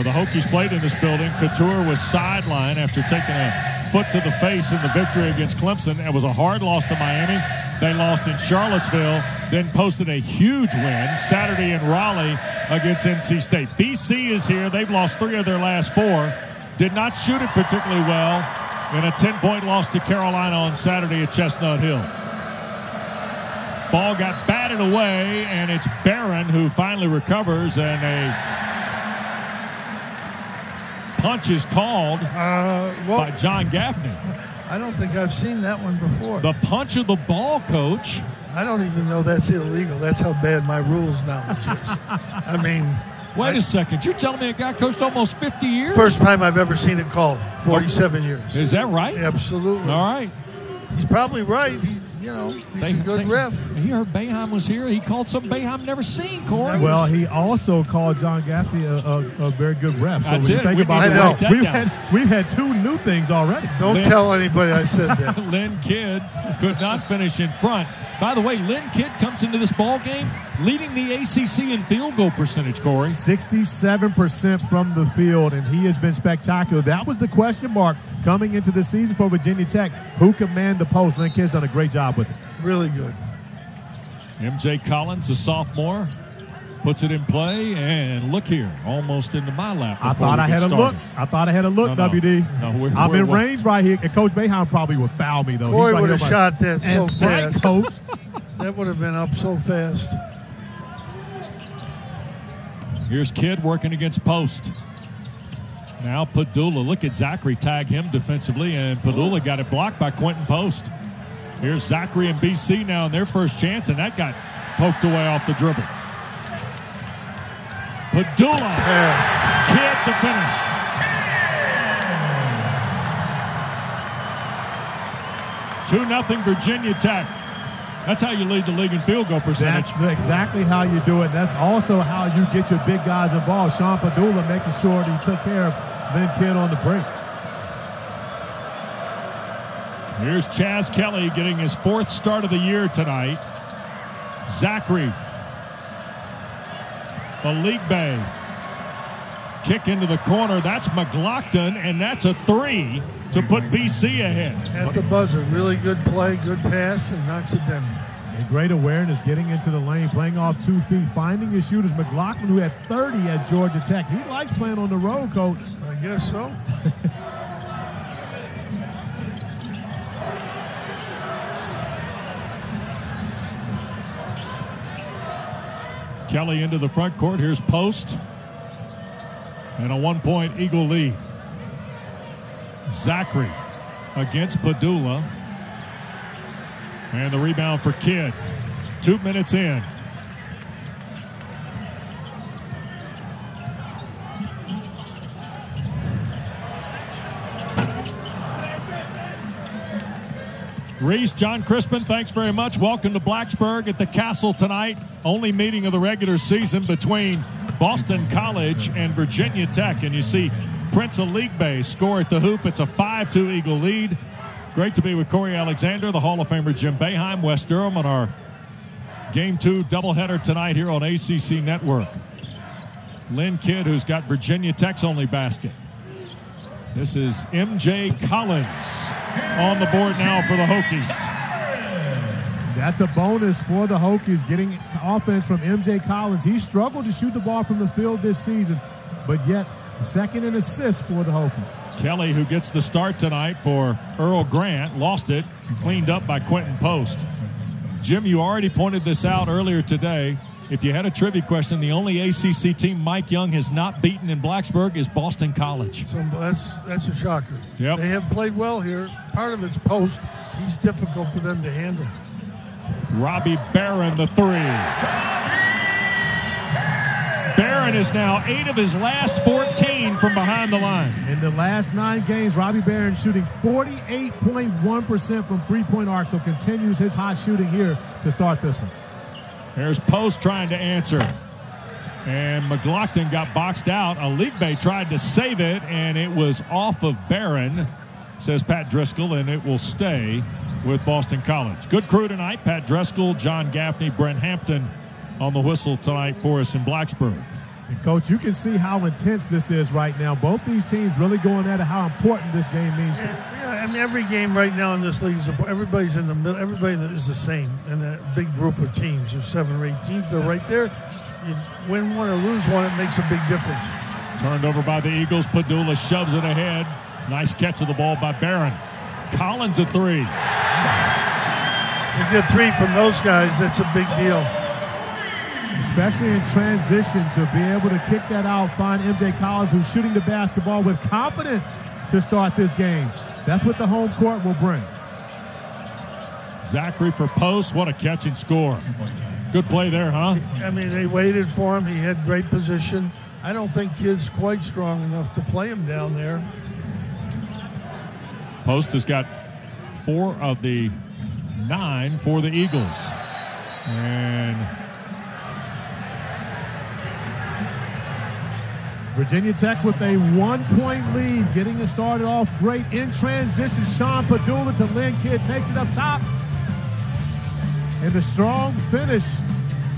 the Hokies played in this building. Cattoor was sidelined after taking a foot to the face in the victory against Clemson. It was a hard loss to Miami. They lost in Charlottesville, then posted a huge win Saturday in Raleigh against NC State. BC is here. They've lost 3 of their last 4. Did not shoot it particularly well in a 10-point loss to Carolina on Saturday at Chestnut Hill. Ball got batted away, and it's Barron who finally recovers, and a punch is called by John Gaffney. I don't think I've seen that one before. The punch of the ball, Coach. I don't even know that's illegal. That's how bad my rules knowledge is. I mean... Wait a second. You're telling me a guy coached almost 50 years? First time I've ever seen it called. 47 years. Is that right? Absolutely. All right. He's probably right. He's a good ref. He heard Boeheim was here. He called something Boeheim never seen, Corey. Well, he also called John Gaffney a very good ref. So That's when you it. think about it, we've had 2 new things already. Don't tell anybody I said that. Lynn Kidd could not finish in front. By the way, Lynn Kidd comes into this ball game leading the ACC in field goal percentage, Corey. 67% from the field, and he has been spectacular. That was the question mark coming into the season for Virginia Tech. Who can man the post? Lynn Kidd's done a great job with it. Really good. MJ Collins, a sophomore, puts it in play, and look here, almost into my lap. I thought I had a look. WD. No, I'm in range right here, and Coach Boeheim probably would foul me, though. Corey would have shot that so fast. Right, Coach. That would have been up so fast. Here's Kidd working against Post. Now Pedulla. Look at Zachary tag him defensively, and Pedulla got it blocked by Quinten Post. Here's Zachary and BC now in their first chance, and that got poked away off the dribble. Pedulla. Kidd to finish. Two 2-0 Virginia Tech. That's how you lead the league in field goal percentage. That's exactly how you do it. That's also how you get your big guys involved. Sean Pedulla making sure that he took care of Lynn Kidd on the break. Here's Chaz Kelly getting his 4th start of the year tonight. Zachary. Aligbe. Kick into the corner. That's McGlockton, and that's a 3 to put BC ahead. At the buzzer. Really good play, good pass, and knocks it down. And great awareness, getting into the lane, playing off 2 feet, finding his shooters. McGlockton, who had 30 at Georgia Tech. He likes playing on the road, Coach. I guess so. Kelly into the front court. Here's Post. And a 1-point Eagle lead. Zachary against Pedulla. And the rebound for Kidd. 2 minutes in. Reese, John Crispin, thanks very much. Welcome to Blacksburg at the Castle tonight. Only meeting of the regular season between Boston College and Virginia Tech. And you see Prince Aligbe score at the hoop. It's a 5-2 Eagle lead. Great to be with Corey Alexander, the Hall of Famer Jim Boeheim, Wes Durham on our Game 2 doubleheader tonight here on ACC Network. Lynn Kidd, who's got Virginia Tech's only basket. This is MJ Collins on the board now for the Hokies. That's a bonus for the Hokies, getting offense from MJ Collins. He struggled to shoot the ball from the field this season, but yet second in assists for the Hokies. Kelly, who gets the start tonight for Earl Grant, lost it, cleaned up by Quinten Post. Jim, you already pointed this out earlier today. If you had a trivia question, the only ACC team Mike Young has not beaten in Blacksburg is Boston College. So that's a shocker. Yep. They have played well here. Part of it's Post. He's difficult for them to handle. Robbie Barron, the 3. Barron is now 8 of his last 14 from behind the line. In the last 9 games, Robbie Barron shooting 48.1% from three-point arc, so continues his hot shooting here to start this one. There's Post trying to answer. And McGlockton got boxed out. Aligbe tried to save it, and it was off of Barron, says Pat Driscoll, and it will stay with Boston College. Good crew tonight. Pat Driscoll, John Gaffney, Brent Hampton on the whistle tonight for us in Blacksburg. And Coach, you can see how intense this is right now. Both these teams really going at it, how important this game means. Yeah, I mean, every game right now in this league is everybody's in the middle. Everybody is the same in that big group of teams. There's 7 or 8 teams. They're right there. You win one or lose one, it makes a big difference. Turned over by the Eagles. Pedulla shoves it ahead. Nice catch of the ball by Barron. Collins at 3. You get 3 from those guys, that's a big deal. Especially in transition, to be able to kick that out, find MJ Collins, who's shooting the basketball with confidence to start this game. That's what the home court will bring. Zachary for Post. What a catch and score. Good play there, huh? I mean, they waited for him. He had great position. I don't think kid's quite strong enough to play him down there. Post has got 4 of the 9 for the Eagles. And Virginia Tech with a 1-point lead, getting it started off great in transition. Sean Pedulla to Lynn Kidd, takes it up top. And the strong finish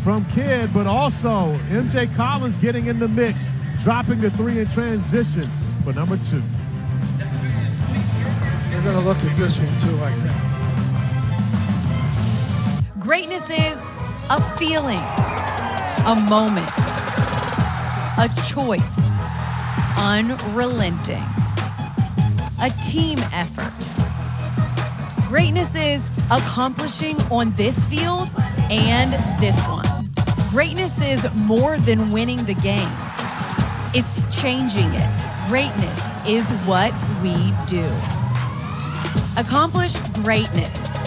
from Kidd, but also MJ Collins getting in the mix, dropping the 3 in transition for number 2. They're going to look at this one too, I think. Greatness is a feeling, a moment, a choice, unrelenting, a team effort. Greatness is accomplishing on this field and this one. Greatness is more than winning the game. It's changing it. Greatness is what we do. Accomplish greatness.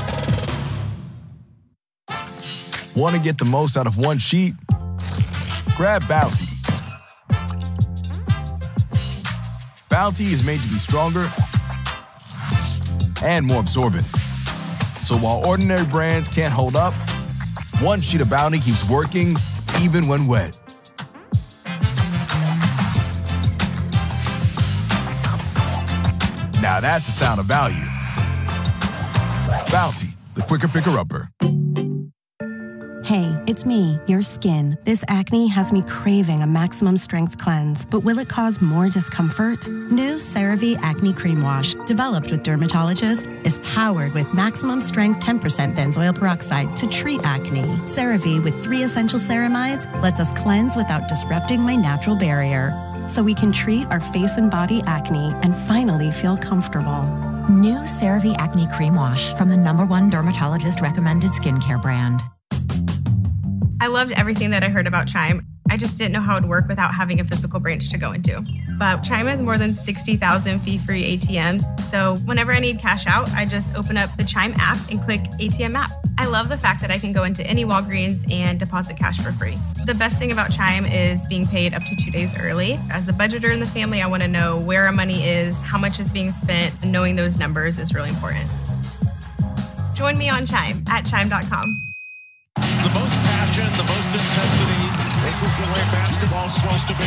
Want to get the most out of one sheet? Grab Bounty. Bounty is made to be stronger and more absorbent. So while ordinary brands can't hold up, one sheet of Bounty keeps working even when wet. Now that's the sound of value. Bounty, the quicker picker-upper. Hey, it's me, your skin. This acne has me craving a maximum strength cleanse, but will it cause more discomfort? New CeraVe Acne Cream Wash, developed with dermatologists, is powered with maximum strength 10% benzoyl peroxide to treat acne. CeraVe with 3 essential ceramides lets us cleanse without disrupting my natural barrier, so we can treat our face and body acne and finally feel comfortable. New CeraVe Acne Cream Wash from the #1 dermatologist recommended skincare brand. I loved everything that I heard about Chime. I just didn't know how it would work without having a physical branch to go into. But Chime has more than 60,000 fee-free ATMs, so whenever I need cash out, I just open up the Chime app and click ATM app. I love the fact that I can go into any Walgreens and deposit cash for free. The best thing about Chime is being paid up to 2 days early. As the budgeter in the family, I want to know where our money is, how much is being spent, and knowing those numbers is really important. Join me on Chime at chime.com. The most passion, the most intensity. This is the way basketball's supposed to be.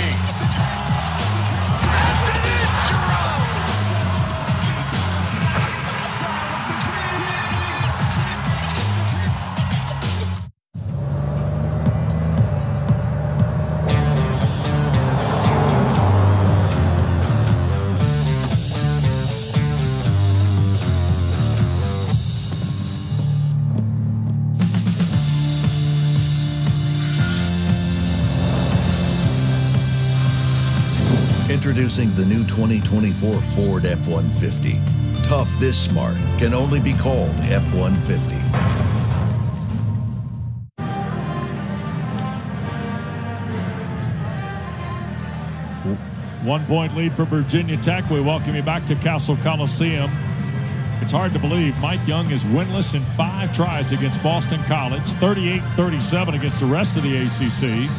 Introducing the new 2024 Ford F-150. Tough this smart can only be called F-150. One-point lead for Virginia Tech. We welcome you back to Castle Coliseum. It's hard to believe Mike Young is winless in 5 tries against Boston College, 38-37 against the rest of the ACC.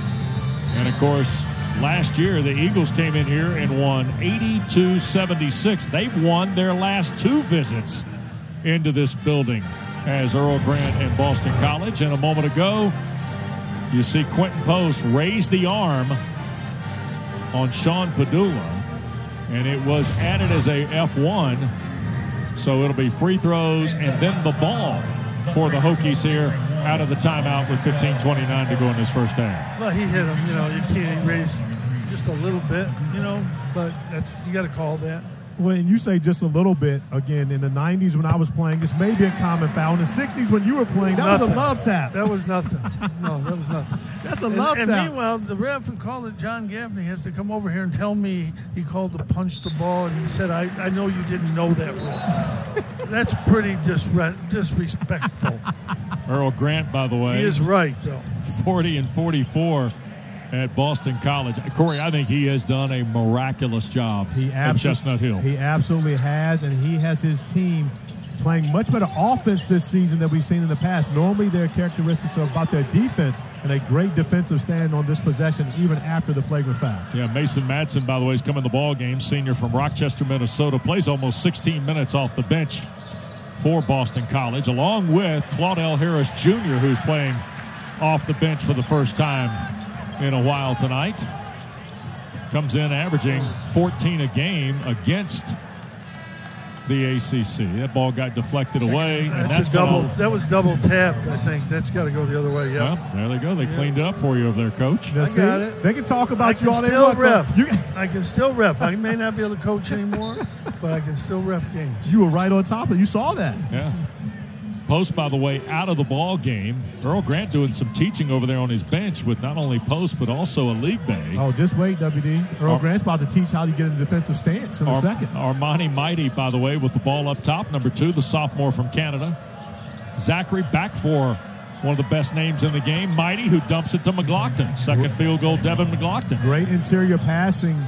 And, of course, last year, the Eagles came in here and won 82-76. They've won their last 2 visits into this building as Earl Grant and Boston College. And a moment ago, you see Quinten Post raise the arm on Sean Pedulla, and it was added as a F1. So it'll be free throws and then the ball for the Hokies here out of the timeout with 15:29 to go in this first half. Well, he hit him. You can't raise just a little bit, but you got to call that. When you say just a little bit, again, in the 90s when I was playing, this may be a common foul. In the 60s when you were playing, that was a love tap. That was nothing. No, that was nothing. That's a love tap. And meanwhile, the ref who called it, John Gaffney, has to come over here and tell me he called to punch the ball, and he said, I know you didn't know that rule. That's pretty disrespectful. Earl Grant, by the way. He is right, though. 40 and 44. At Boston College. Corey, I think he has done a miraculous job at Chestnut Hill. He absolutely has, and he has his team playing much better offense this season than we've seen in the past. Normally their characteristics are about their defense, and a great defensive stand on this possession even after the flagrant foul. Yeah, Mason Madsen, by the way, is coming in the ball game. Senior from Rochester, Minnesota. Plays almost 16 minutes off the bench for Boston College, along with Claudell Harris Jr., who's playing off the bench for the first time in a while tonight. Comes in averaging 14 a game against the ACC. That ball got deflected away. That's that was double tapped, I think. That's got to go the other way. Yep. Well, there they go. They cleaned it up for you over there, Coach. I got it. They can talk about you all they want. I can still ref. I may not be able to coach anymore, but I can still ref games. You were right on top of it. You saw that. Yeah. Post, by the way, out of the ball game. Earl Grant doing some teaching over there on his bench with not only Post but also a league bay. Oh, just wait, WD. Earl Grant's about to teach how to get in a defensive stance in a second. Armani Mighty, by the way, with the ball up top. Number 2, the sophomore from Canada. Zachary back for one of the best names in the game, Mighty, who dumps it to McGlockton. Second field goal, Devin McGlockton. Great interior passing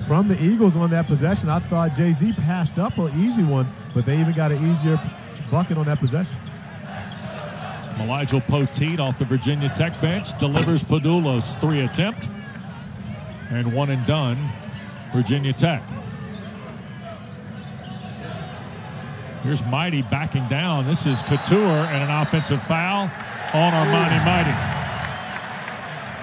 from the Eagles on that possession. I thought Jay-Z passed up an easy one, but they even got an easier bucket on that possession. Elijah Poteet off the Virginia Tech bench delivers Pedulla's 3 attempt, and 1 and done, Virginia Tech. Here's Mighty backing down. This is Cattoor, and an offensive foul on Armani Mighty.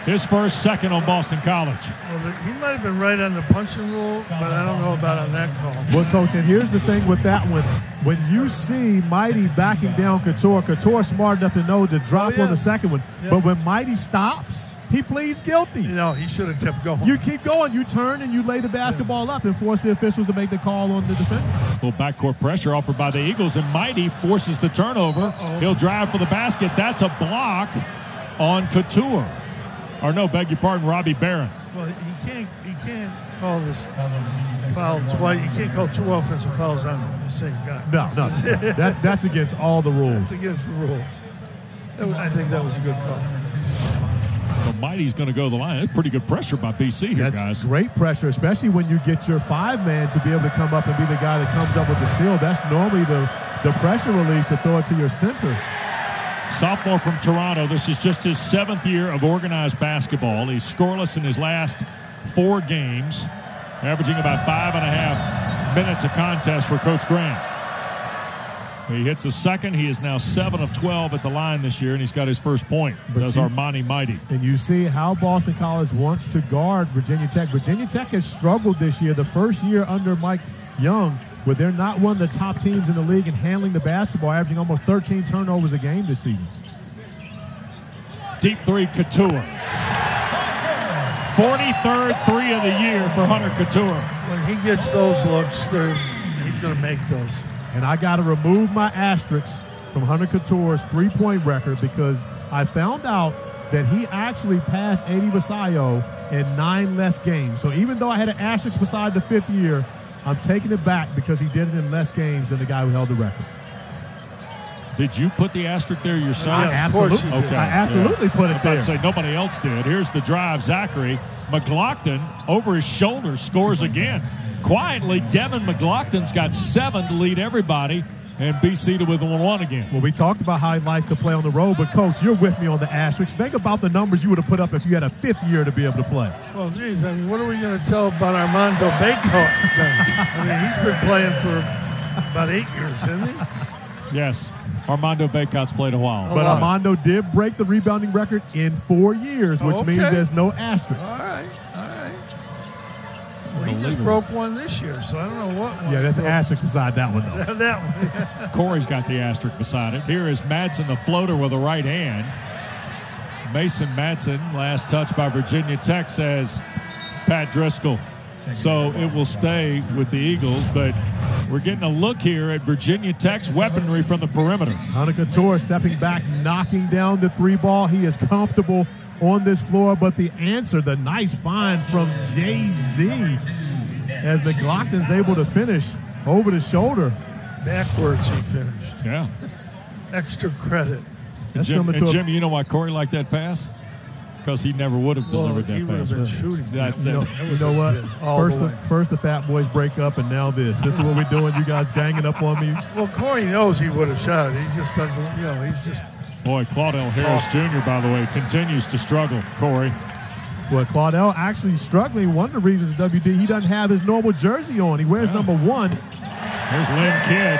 His first, second on Boston College. Well, he might have been right on the punching rule, but I don't know about on that call. Well, Coach, and here's the thing with that one. When you see Mighty backing down Cattoor smart enough to know to drop on the second one. Yeah. But when Mighty stops, he pleads guilty. No, he should have kept going. You keep going. You turn and you lay the basketball up and force the officials to make the call on the defender. A little backcourt pressure offered by the Eagles, and Mighty forces the turnover. He'll drive for the basket. That's a block on Cattoor. Or no, beg your pardon, Robbie Barron. Well, he can't call this foul twice. You can't call 2 offensive fouls on the same guy. No. That's against all the rules. That's against the rules. I think that was a good call. So Mighty's going to go to the line. That's pretty good pressure by BC here, guys. That's great pressure, especially when you get your 5-man to be able to come up and be the guy that comes up with the steal. That's normally the pressure release to throw it to your center. Sophomore from Toronto. This is just his 7th year of organized basketball. He's scoreless in his last 4 games, averaging about 5.5 minutes a contest for Coach Grant. He hits a second. He is now 7 of 12 at the line this year, and he's got his first point. Does Armani Mighty. And you see how Boston College wants to guard Virginia Tech. Virginia Tech has struggled this year, the first year under Mike Young, where they're not one of the top teams in the league in handling the basketball, averaging almost 13 turnovers a game this season. Deep 3, Cattoor. 43rd 3 of the year for Hunter Cattoor. When he gets those looks, he's going to make those. And I got to remove my asterisks from Hunter Cattoor's 3-point record because I found out that he actually passed Eddie Vasallo in 9 less games. So even though I had an asterisk beside the 5th year, I'm taking it back because he did it in less games than the guy who held the record. Did you put the asterisk there yourself? Absolutely. Okay. I absolutely put it there. I'd say nobody else did. Here's the drive. Zachary McGlockton over his shoulder scores again. Quietly, Devin McGlockton's got 7 to lead everybody, and BC to win the 1-1 again. Well, we talked about how he likes to play on the road, but, Coach, you're with me on the asterisk. Think about the numbers you would have put up if you had a 5th year to be able to play. Well, geez, I mean, what are we going to tell about Armando Baycoat? I mean, he's been playing for about 8 years, hasn't he? Yes. Armando Baycout's played a while. But Armando did break the rebounding record in 4 years, which means there's no asterisk. All right. Well, he just broke one this year, so I don't know what one. Yeah, that's an asterisk beside that one, though. That one. Corey's got the asterisk beside it. Here is Madsen, the floater with a right hand. Mason Madsen, last touch by Virginia Tech, says Pat Driscoll. So it will stay with the Eagles, but we're getting a look here at Virginia Tech's weaponry from the perimeter. Cattoor stepping back, knocking down the three ball. He is comfortable on this floor, but the answer, the nice find from Jay-Z as McGlockton's able to finish over the shoulder. Backwards he finished. Yeah. Extra credit. Jim, you know why Corey liked that pass? Because he never would have delivered that pass. He would have been shooting. That's you know what? First the Fat Boys break up, and now this. This is what we're doing. You guys ganging up on me. Well, Corey knows he would have shot it. He just doesn't, he's just. Boy, Claudell Harris Jr., by the way, continues to struggle, Corey. Well, Claudell actually struggling. One of the reasons WD, he doesn't have his normal jersey on. He wears number 1. Here's Lynn Kidd.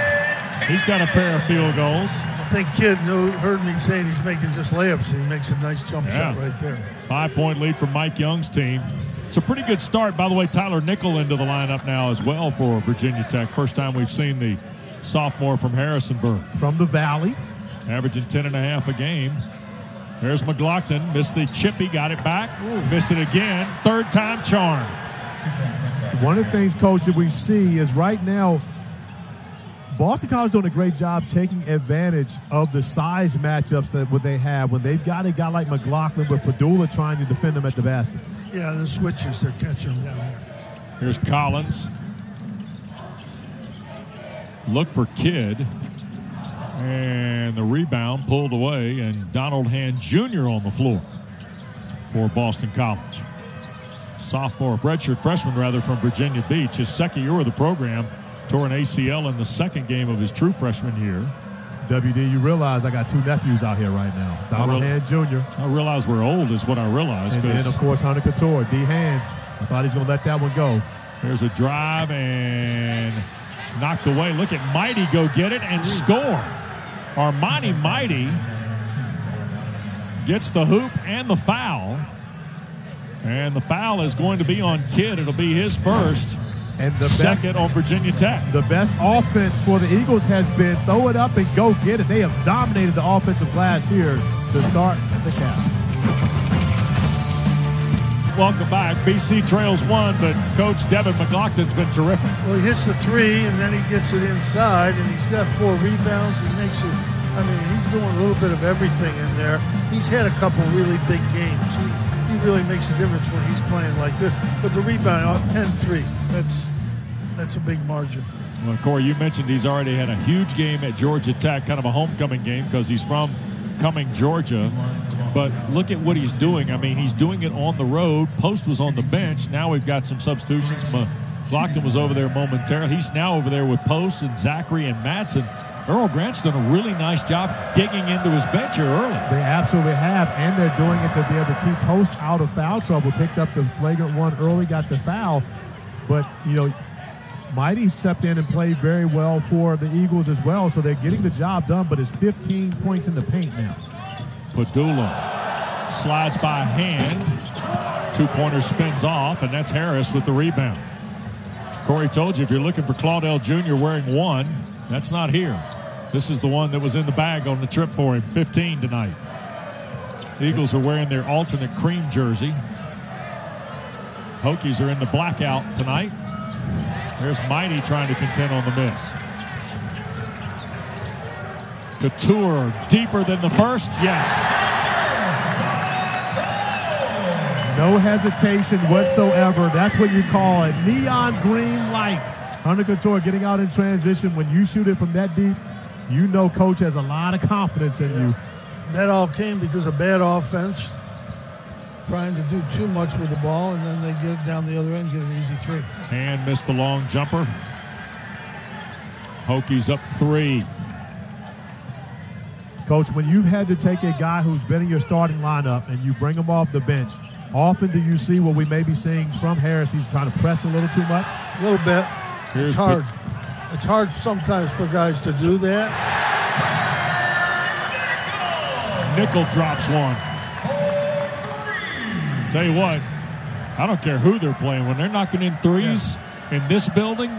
He's got a pair of field goals. I think Kidd heard me saying he's making just layups. He makes a nice jump shot right there. 5-point lead for Mike Young's team. It's a pretty good start. By the way, Tyler Nickel into the lineup now as well for Virginia Tech. First time we've seen the sophomore from Harrisonburg. From the Valley. Averaging 10.5 a game. There's McGlockton. Missed the chip. He got it back. Missed it again. Third time charm. One of the things, Coach, that we see is right now, Boston College doing a great job taking advantage of the size matchups that they have when they've got a guy like McGlockton with Pedulla trying to defend them at the basket. Yeah, the switches, they're catching them down there. Here's Collins. Look for Kidd. And the rebound pulled away, and Donald Hand Jr. on the floor for Boston College. Redshirt freshman from Virginia Beach. His second year of the program. Tore an ACL in the second game of his true freshman year. WD, you realize I got 2 nephews out here right now. Donald Hand Jr. I realize we're old is what I realized. And then, of course, Hunter Cattoor, D-Hand. I thought he's going to let that one go. There's a drive and knocked away. Look at Mighty go get it and score. Armani Mighty gets the hoop and the foul. And the foul is going to be on Kidd. It'll be his first. And the second on Virginia Tech. The best offense for the Eagles has been throw it up and go get it. They have dominated the offensive glass here to start the half. Welcome back. BC trails 1, but Coach Devin McGlockton's been terrific. Well, he hits the 3, and then he gets it inside, and he's got 4 rebounds. He makes it, he's doing a little bit of everything in there. He's had a couple really big games. He really makes a difference when he's playing like this. But the rebound, 10-3, that's a big margin. Well, Corey, you mentioned he's already had a huge game at Georgia Tech, kind of a homecoming game because he's from Cumming, Georgia. But look at what he's doing. He's doing it on the road. Post was on the bench. Now we've got some substitutions. McGlockton was over there momentarily. He's now over there with Post and Zachary and Madsen. Earl Grant's done a really nice job digging into his bench here early. They absolutely have, and they're doing it to be able to keep Post out of foul trouble. Picked up the flagrant one early, got the foul. But, Mighty stepped in and played very well for the Eagles as well, so they're getting the job done, but it's 15 points in the paint now. Pedulla slides by hand. 2-pointer spins off, and that's Harris with the rebound. Corey told you if you're looking for Claudell Jr. wearing 1, that's not here. This is the one that was in the bag on the trip for him, 15 tonight. The Eagles are wearing their alternate cream jersey. Hokies are in the blackout tonight. There's Mighty trying to contend on the miss. Cattoor deeper than the first. Yes. No hesitation whatsoever. That's what you call a neon green light. Hunter Cattoor getting out in transition. When you shoot it from that deep, you know Coach has a lot of confidence in you. That all came because of bad offense, trying to do too much with the ball, and then they get it down the other end, get an easy 3. And missed the long jumper. Hokies up 3. Coach, when you've had to take a guy who's been in your starting lineup and you bring him off the bench, often do you see what we may be seeing from Harris? He's trying to press a little too much? A little bit. It's hard. It's hard sometimes for guys to do that. Nickel drops one. Tell you what, I don't care who they're playing. When they're knocking in threes in this building,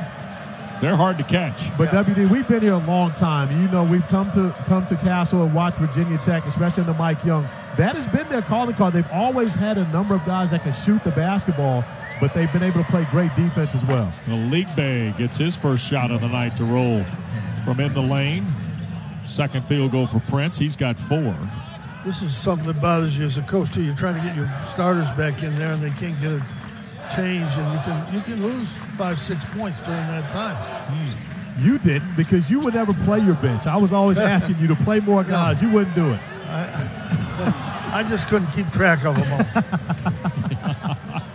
they're hard to catch. But WD, we've been here a long time. You know, we've come to Castle and watched Virginia Tech, especially under Mike Young. That has been their calling card. They've always had a number of guys that can shoot the basketball, but they've been able to play great defense as well. Malik Bey gets his first shot of the night to roll from in the lane. Second field goal for Prince. He's got 4. This is something that bothers you as a coach, too. You're trying to get your starters back in there, and they can't get a change, and you can lose 5-6 points during that time. You didn't, because you would never play your bench. I was always asking you to play more guys. You wouldn't do it. I just couldn't keep track of them all.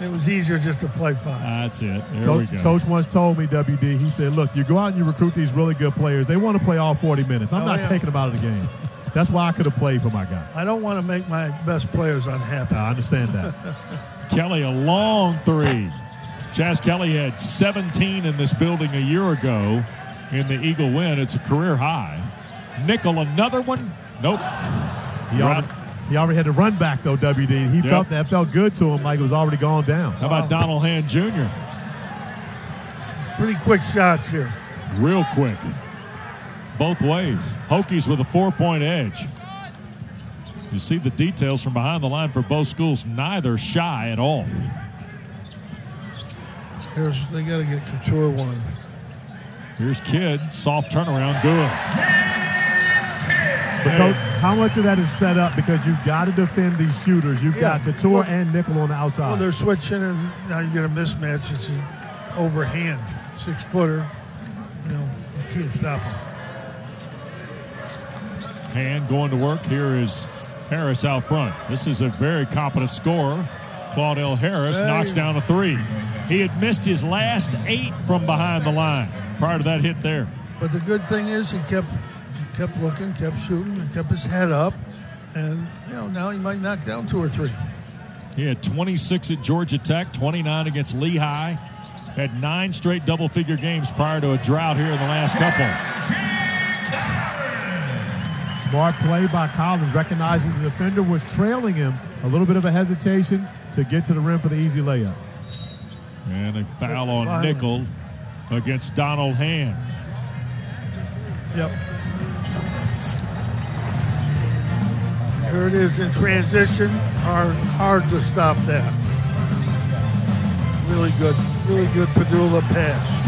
It was easier just to play 5. That's it. There we go. Coach once told me, WD, he said, look, you go out and you recruit these really good players. They want to play all 40 minutes. I'm not taking them out of the game. That's why I could have played for my guy. I don't want to make my best players unhappy. I understand that. Kelly, a long 3. Chaz Kelly had 17 in this building a year ago in the Eagle win. It's a career high. Nickel, another one. Nope. He already had to run back, though, WD. He felt that felt good to him, like it was already gone down. How about Donald Hand Jr.? Pretty quick shots here. Real quick. Both ways. Hokies with a 4-point edge. You see the details from behind the line for both schools. Neither shy at all. They got to get Cattoor one. Here's Kidd. Soft turnaround. Good. But Coach, how much of that is set up because you've got to defend these shooters? You've got Cattoor and Nickel on the outside. Well, they're switching, and now you get a mismatch. It's an overhand 6-footer. You can't stop him. Hand going to work. Here is Harris out front. This is a very competent scorer. Claudel Harris knocks down a 3. He had missed his last 8 from behind the line prior to that hit there. But the good thing is he kept looking, kept shooting, and kept his head up. And, now he might knock down 2 or 3. He had 26 at Georgia Tech, 29 against Lehigh. Had 9 straight double-figure games prior to a drought here in the last couple. Smart play by Collins, recognizing the defender was trailing him. A little bit of a hesitation to get to the rim for the easy layup. And a foul on Nickel against Donald Hand. Yep. Here it is in transition. Hard to stop that. Really good Pedulla pass.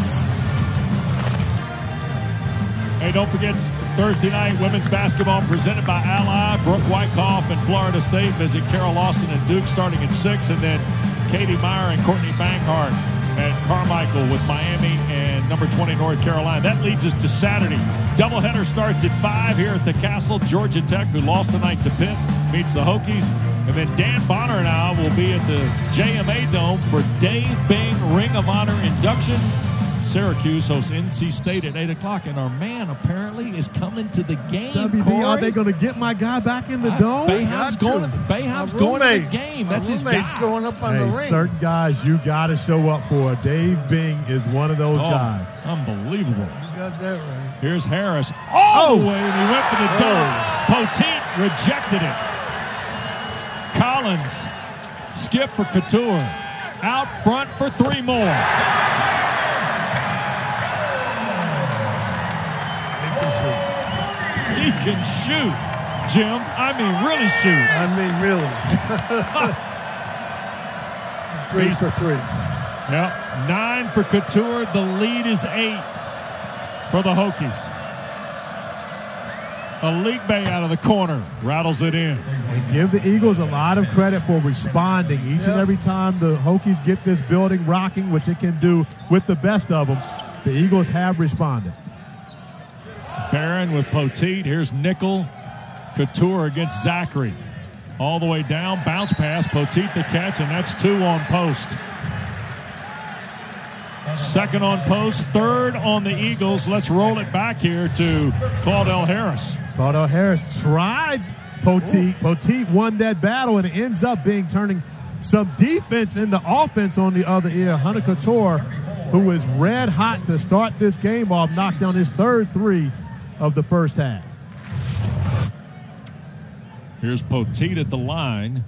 Hey, don't forget Thursday night women's basketball presented by Ally. Brooke Wyckoff and Florida State visit Carol Lawson and Duke starting at 6, and then Katie Meyer and Courtney Bankhart at Carmichael with Miami and number 20 North Carolina. That leads us to Saturday. Doubleheader starts at 5 here at the Castle. Georgia Tech, who lost tonight to Pitt, meets the Hokies. And then Dan Bonner and I will be at the JMA Dome for Dave Bing Ring of Honor induction. Syracuse hosts NC State at 8 o'clock, and our man apparently is coming to the game. WD, are they going to get my guy back in the dome? Boeheim's going to the game. That's his guy. Going up on the ring. Certain guys you got to show up for. Dave Bing is one of those guys. Unbelievable. You got that right. Here's Harris all the way, and he went for the dome. Poteet rejected it. Collins skip for Cattoor. Out front for 3 more. He can shoot, Jim. I mean, really shoot. I mean, really. 3 for 3. Yep. 9 for Cattoor. The lead is 8 for the Hokies. Malik Bey out of the corner rattles it in. And give the Eagles a lot of credit for responding each and every time the Hokies get this building rocking, which it can do with the best of them. The Eagles have responded. Barron with Poteet. Here's Nickel. Cattoor against Zachary. All the way down. Bounce pass. Poteet the catch, and that's 2 on Post. Second on Post. Third on the Eagles. Let's roll it back here to Claudel Harris. Claudel Harris tried Poteet. Poteet won that battle, and it ends up turning some defense into offense on the other ear. Hunter Cattoor, who is red hot to start this game off, knocked down his 3rd 3 of the first half. Here's Poteet at the line.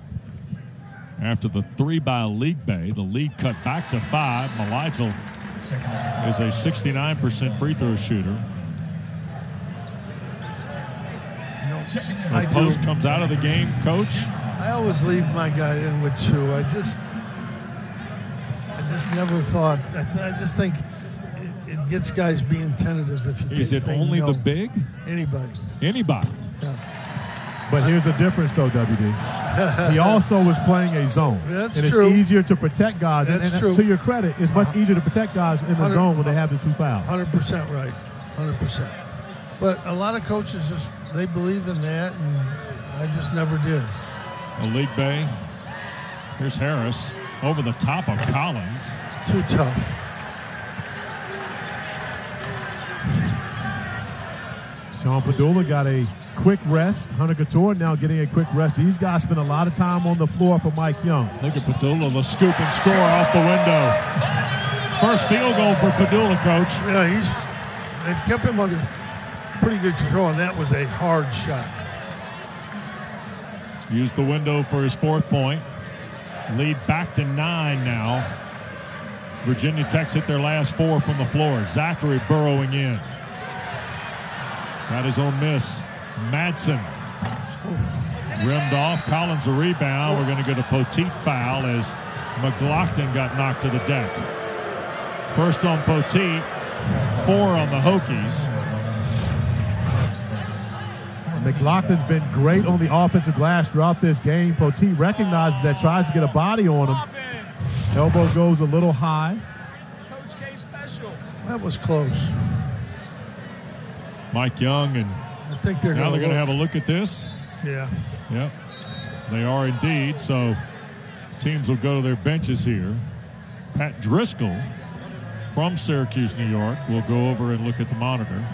After the 3 by League Bay, the lead cut back to 5. Malifel is a 69% free throw shooter. Post comes out of the game, Coach. I always leave my guy in with 2. I just never thought. I just think it gets guys being tentative if you. Is it only the big? Anybody. Yeah. But here's the difference, though, WD. He also was playing a zone. That's and true. It's easier to protect guys. That's and true. To your credit, it's much easier to protect guys in the zone when they have the 2 fouls. 100% right. 100%. But a lot of coaches they believe in that, and I just never did. League Bay. Here's Harris over the top of Collins. Too tough. Sean Pedulla got a quick rest. Hunter Cattoor now getting a quick rest. These guys spend a lot of time on the floor for Mike Young. Look at Pedulla, the scoop and score off the window. First field goal for Pedulla, Coach. Yeah, they've kept him under pretty good control, and that was a hard shot. Used the window for his 4th point. Lead back to 9 now. Virginia Tech's hit their last 4 from the floor. Zachary burrowing in. Got his own miss. Madsen rimmed off. Collins a rebound. We're going to get a Poteet foul as McGlockton got knocked to the deck. First on Poteet, 4 on the Hokies. McGlockton's been great on the offensive glass throughout this game. Poteet recognizes that, tries to get a body on him. Elbow goes a little high. That was close. Mike Young and I think they're now they're going to have a look at this. Yeah. Yep. They are indeed. So teams will go to their benches here. Pat Driscoll from Syracuse, New York, will go over and look at the monitor.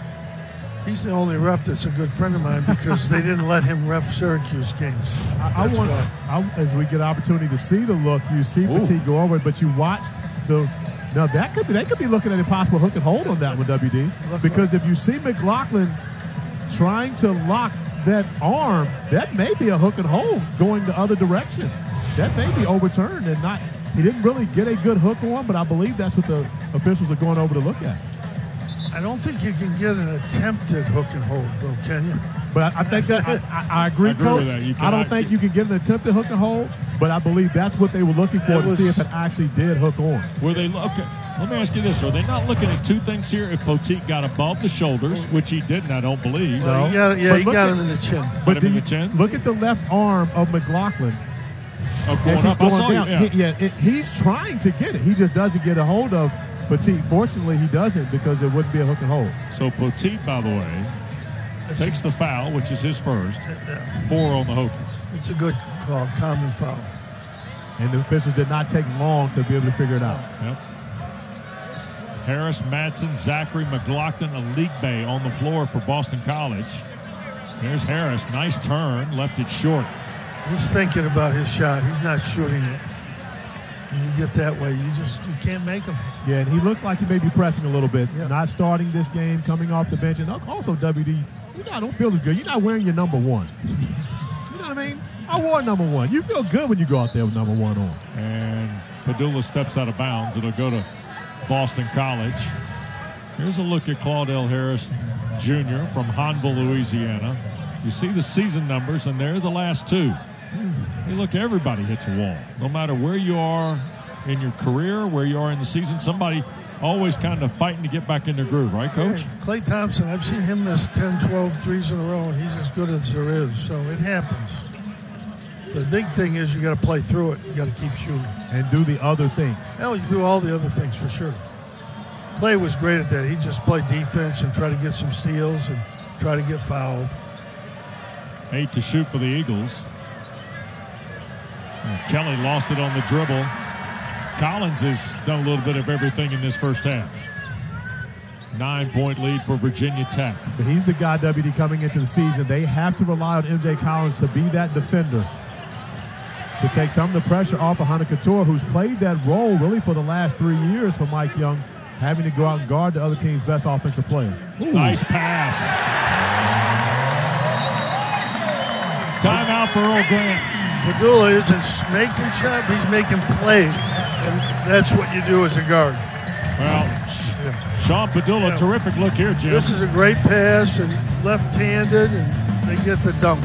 He's the only ref that's a good friend of mine because they didn't let him ref Syracuse games. As we get opportunity to see the look, you see Petit go over it, but you watch the. Now they could be looking at a possible hook and hold on that one, WD. Because if you see McGlockton trying to lock that arm, that may be a hook and hold going the other direction. That may be overturned and not. He didn't really get a good hook on, but I believe that's what the officials are going over to look at. I don't think you can get an attempted hook and hold, though, can you? But I think that I agree, Coach. With that. I don't think you can get an attempted hook and hold, but I believe that's what they were looking for to see if it actually did hook on. Were they okay? Let me ask you this: are they not looking at 2 things here? If Poteet got above the shoulders, which he didn't, I don't believe. No. He got him in the chin. But look at the left arm of McGlockton. Going up. Down. He's trying to get it. He just doesn't get a hold of Poteet. Fortunately, he doesn't because it wouldn't be a hook and hold. So Poteet, by the way, takes the foul, which is his first. 4 on the Hokies. It's a good call, common foul. And the officials did not take long to be able to figure it out. Yep. Harris, Madsen, Zachary, McGlockton, a League Bay on the floor for Boston College. There's Harris. Nice turn. Left it short. He's thinking about his shot. He's not shooting it. When you get that way, you can't make him. Yeah, and he looks like he may be pressing a little bit. Yep. Not starting this game, coming off the bench. And also, WD, I don't feel as good. You're not wearing your number 1. You know what I mean? I wore number 1. You feel good when you go out there with number 1 on. And Pedulla steps out of bounds. It'll go to Boston College. Here's a look at Claudell Harris Jr. from Hanville, Louisiana. You see the season numbers, and they're the last 2. Hey, look, everybody hits a wall. No matter where you are in your career, where you are in the season, somebody always kind of fighting to get back in their groove, right, Coach? Yeah, Klay Thompson, I've seen him miss 10, 12 threes in a row, and he's as good as there is, so it happens. The big thing is you got to play through it. You got to keep shooting. And do the other things. Hell, you do all the other things for sure. Klay was great at that. He just played defense and tried to get some steals and try to get fouled. 8 to shoot for the Eagles. Kelly lost it on the dribble. Collins has done a little bit of everything in this first half. 9-point lead for Virginia Tech. But he's the guy, WD, coming into the season. They have to rely on MJ Collins to be that defender, to take some of the pressure off of Hunter Cattoor, who's played that role really for the last 3 years for Mike Young, having to go out and guard the other team's best offensive player. Ooh. Nice pass. Timeout for Earl Grant. Pedulla isn't making shots, he's making plays. And that's what you do as a guard. Well, Sean Pedulla, terrific look here, Jim. This is a great pass and left-handed, and they get the dunk.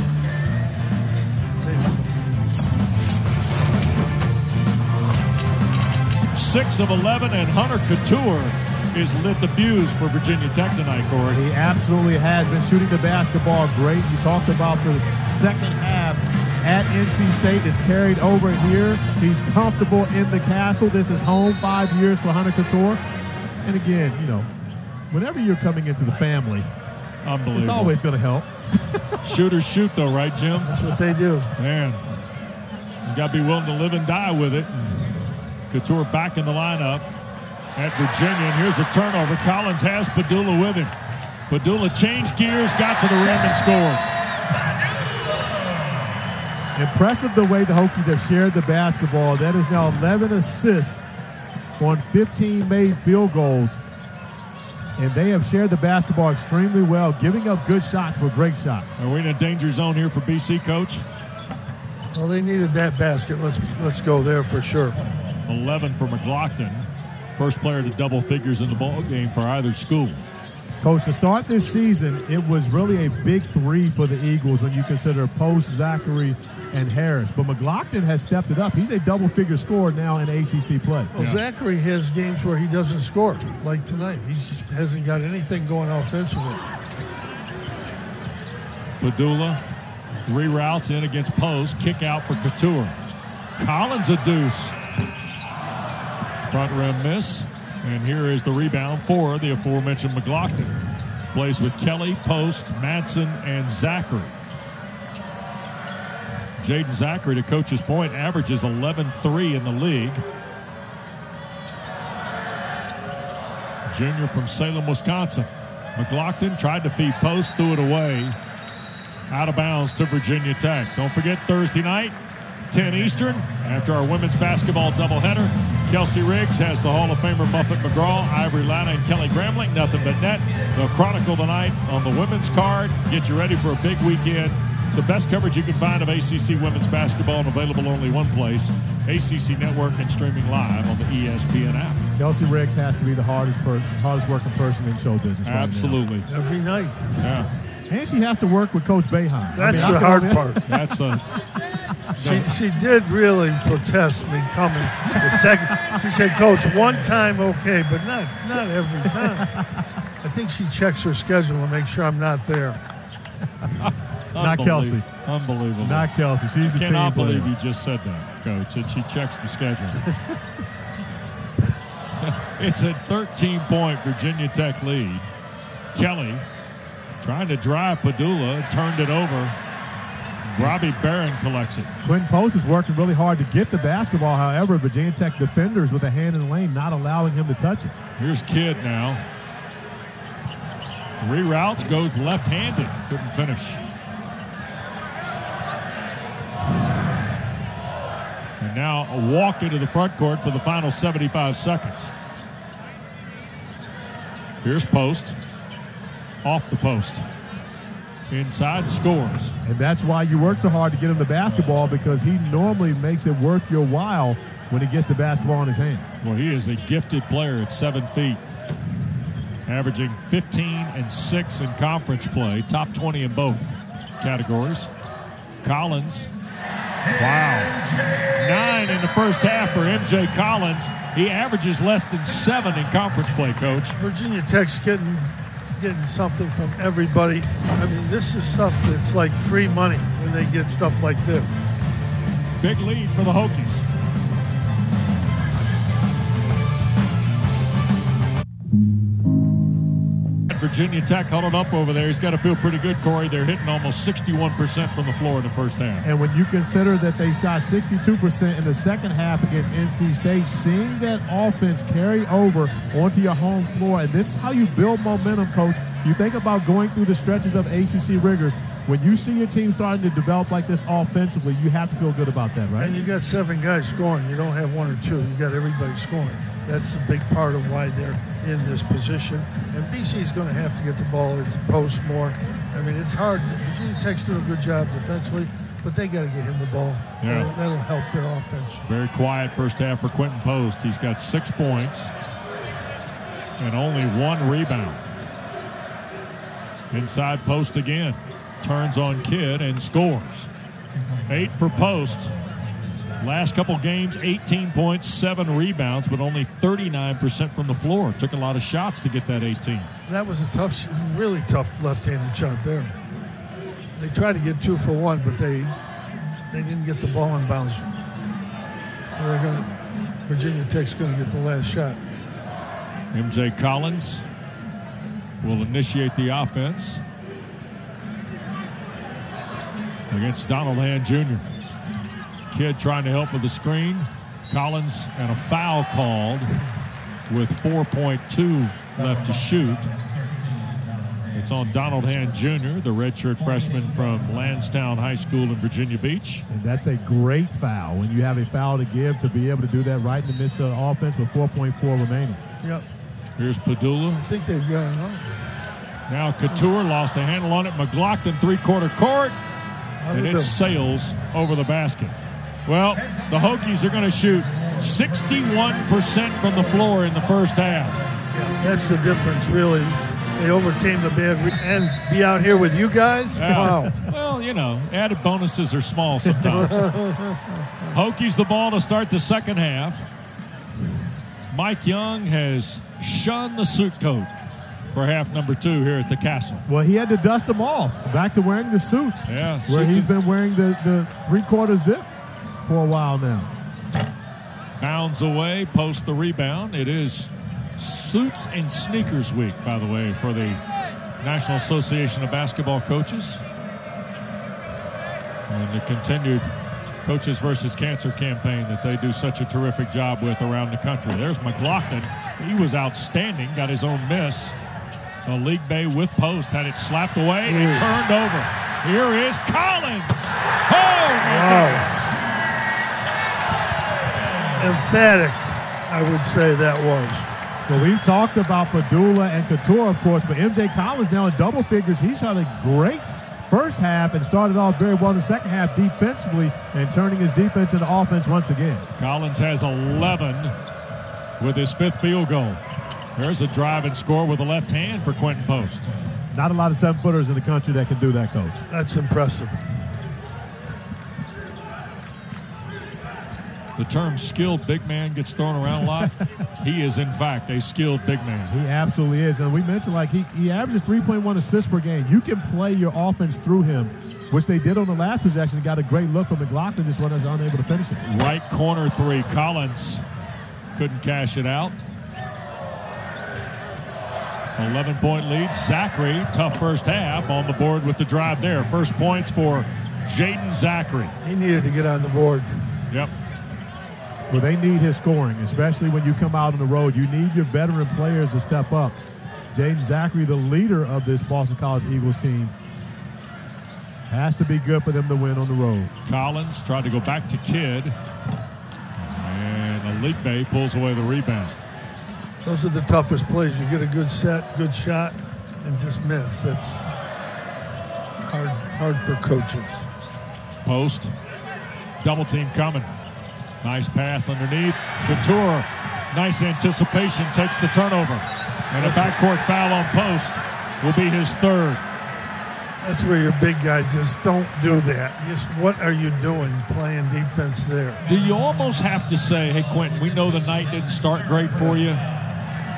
6 of 11, and Hunter Cattoor is lit the fuse for Virginia Tech tonight, Corey. He absolutely has been shooting the basketball great. You talked about the second half at NC State. It's carried over here. He's comfortable in the castle. This is home 5 years for Hunter Cattoor. And again, you know, whenever you're coming into the family, unbelievable. It's always going to help. Shooters shoot, though, right, Jim? That's what they do. Man, you got to be willing to live and die with it. Cattoor back in the lineup at Virginia, and here's a turnover. Collins has Pedulla with him. Pedulla changed gears, got to the rim, and scored. Impressive the way the Hokies have shared the basketball. That is now 11 assists on 15 made field goals. And they have shared the basketball extremely well, giving up good shots for great shots. Are we in a danger zone here for BC, Coach? Well, they needed that basket. Let's go there for sure. 11 for McGlockton. First player to double figures in the ball game for either school. Coach, to start this season, it was really a big three for the Eagles when you consider Post, Zachary, and Harris. But McGlockton has stepped it up. He's a double-figure scorer now in ACC play. Well, yeah. Zachary has games where he doesn't score, like tonight. He just hasn't got anything going offensively. Pedulla reroutes in against Post. Kick out for Cattoor. Collins a deuce. Front rim miss. And here is the rebound for the aforementioned McGlockton. Plays with Kelly, Post, Madsen, and Zachary. Jaden Zachary, to Coach's point, averages 11-3 in the league. Junior from Salem, Wisconsin. McGlockton tried to feed Post, threw it away. Out of bounds to Virginia Tech. Don't forget Thursday night, 10 Eastern, after our women's basketball doubleheader. Kelsey Riggs has the Hall of Famer Muffet McGraw, Ivory Lana, and Kelly Gramling. Nothing but net. The Chronicle tonight on the women's card. Get you ready for a big weekend. It's the best coverage you can find of ACC women's basketball, and available only one place, ACC Network, and streaming live on the ESPN app. Kelsey Riggs has to be the hardest working person in show business. Absolutely. Right now. Every night. Yeah. And she has to work with Coach Boeheim. That's the hard part. That's a. She did really protest me coming the second. She said, "Coach, one time okay, but not every time." I think she checks her schedule to make sure I'm not there. Not Kelsey. Unbelievable. Not Kelsey. She's the team player. I cannot believe you just said that, Coach, that she checks the schedule. It's a 13-point Virginia Tech lead. Kelly trying to drive Pedulla, turned it over. Robbie Barron collects it. Quinten Post is working really hard to get the basketball. However, Virginia Tech defenders with a hand in the lane not allowing him to touch it. Here's Kidd now. Reroutes, goes left-handed. Couldn't finish. And now a walk into the front court for the final 75 seconds. Here's Post. Off the post. Inside, scores. And that's why you work so hard to get him the basketball, because he normally makes it worth your while when he gets the basketball in his hands. Well, he is a gifted player at 7 feet. Averaging 15 and 6 in conference play. Top 20 in both categories. Collins. Wow. 9 in the first half for M.J. Collins. He averages less than 7 in conference play, Coach. Virginia Tech's getting something from everybody. I mean, this is stuff that's like free money when they get stuff like this. Big lead for the Hokies. Virginia Tech huddled up over there. He's got to feel pretty good, Corey. They're hitting almost 61% from the floor in the first half. And when you consider that they shot 62% in the second half against NC State, seeing that offense carry over onto your home floor, and this is how you build momentum, Coach. You think about going through the stretches of ACC rigors. When you see your team starting to develop like this offensively, you have to feel good about that, right? And you got 7 guys scoring. You don't have 1 or 2. You got everybody scoring. That's a big part of why they're in this position. And BC is going to have to get the ball into post more. I mean, it's hard. Virginia Tech's doing a good job defensively. But they got to get him the ball. Yeah. That'll help their offense. Very quiet first half for Quinten Post. He's got 6 points and only 1 rebound. Inside Post again. Turns on Kidd and scores. 8 for Post. Last couple games, 18 points, 7 rebounds, but only 39% from the floor. Took a lot of shots to get that 18. That was a tough, really tough left-handed shot there. They tried to get 2 for 1, but they didn't get the ball in bounds. So Virginia Tech's going to get the last shot. MJ Collins will initiate the offense against Donald Hand Jr. Kidd trying to help with the screen. Collins and a foul called with 4.2 left to shoot. It's on Donald Hand Jr., the redshirt freshman from Lansdowne High School in Virginia Beach. And that's a great foul when you have a foul to give, to be able to do that right in the midst of the offense with 4.4 remaining. Yep. Here's Pedulla. I think they've got enough. Now Cattoor lost a handle on it. McGlockton, 3-quarter court. And it sails over the basket. Well, the Hokies are going to shoot 61% from the floor in the first half. Yeah, that's the difference, really. They overcame the bad and be out here with you guys? Wow. Well, you know, added bonuses are small sometimes. Hokies the ball to start the second half. Mike Young has shunned the suit coat for half number 2 here at the Castle. Well, he had to dust them off. Back to wearing the suits. Yeah, where he's been wearing the 3-quarter zip for a while now. Bounds away, Post the rebound. It is Suits and Sneakers Week, by the way, for the National Association of Basketball Coaches. And the continued Coaches versus Cancer campaign that they do such a terrific job with around the country. There's McGlockton. He was outstanding, got his own miss. So League Bay with Post had it slapped away and turned over. Here is Collins. Oh, wow. Emphatic, I would say that was. Well, we talked about Pedulla and Cattoor, of course, but MJ Collins now in double figures. He's had a great first half and started off very well in the second half defensively and turning his defense into offense once again. Collins has 11 with his 5th field goal. There's a drive and score with the left hand for Quinten Post. Not a lot of 7-footers in the country that can do that, Coach. That's impressive. The term skilled big man gets thrown around a lot. He is, in fact, a skilled big man. He absolutely is. And we mentioned, like, he averages 3.1 assists per game. You can play your offense through him, which they did on the last possession. Got a great look from McGlockton, just was unable to finish it. Right corner 3. Collins couldn't cash it out. 11-point lead. Zachary, tough first half, on the board with the drive there. First points for Jaden Zachary. He needed to get on the board. Yep. Well, they need his scoring, especially when you come out on the road. You need your veteran players to step up. Jaden Zachary, the leader of this Boston College Eagles team, has to be good for them to win on the road. Collins tried to go back to Kidd. And Elite Bay pulls away the rebound. Those are the toughest plays. You get a good set, good shot, and just miss. That's hard for coaches. Post. Double team coming. Nice pass underneath. Cattoor, nice anticipation, takes the turnover. And a backcourt foul on Post will be his 3rd. That's where your big guy just don't do that. Just what are you doing playing defense there? Do you almost have to say, hey, Quinten, we know the night didn't start great for you.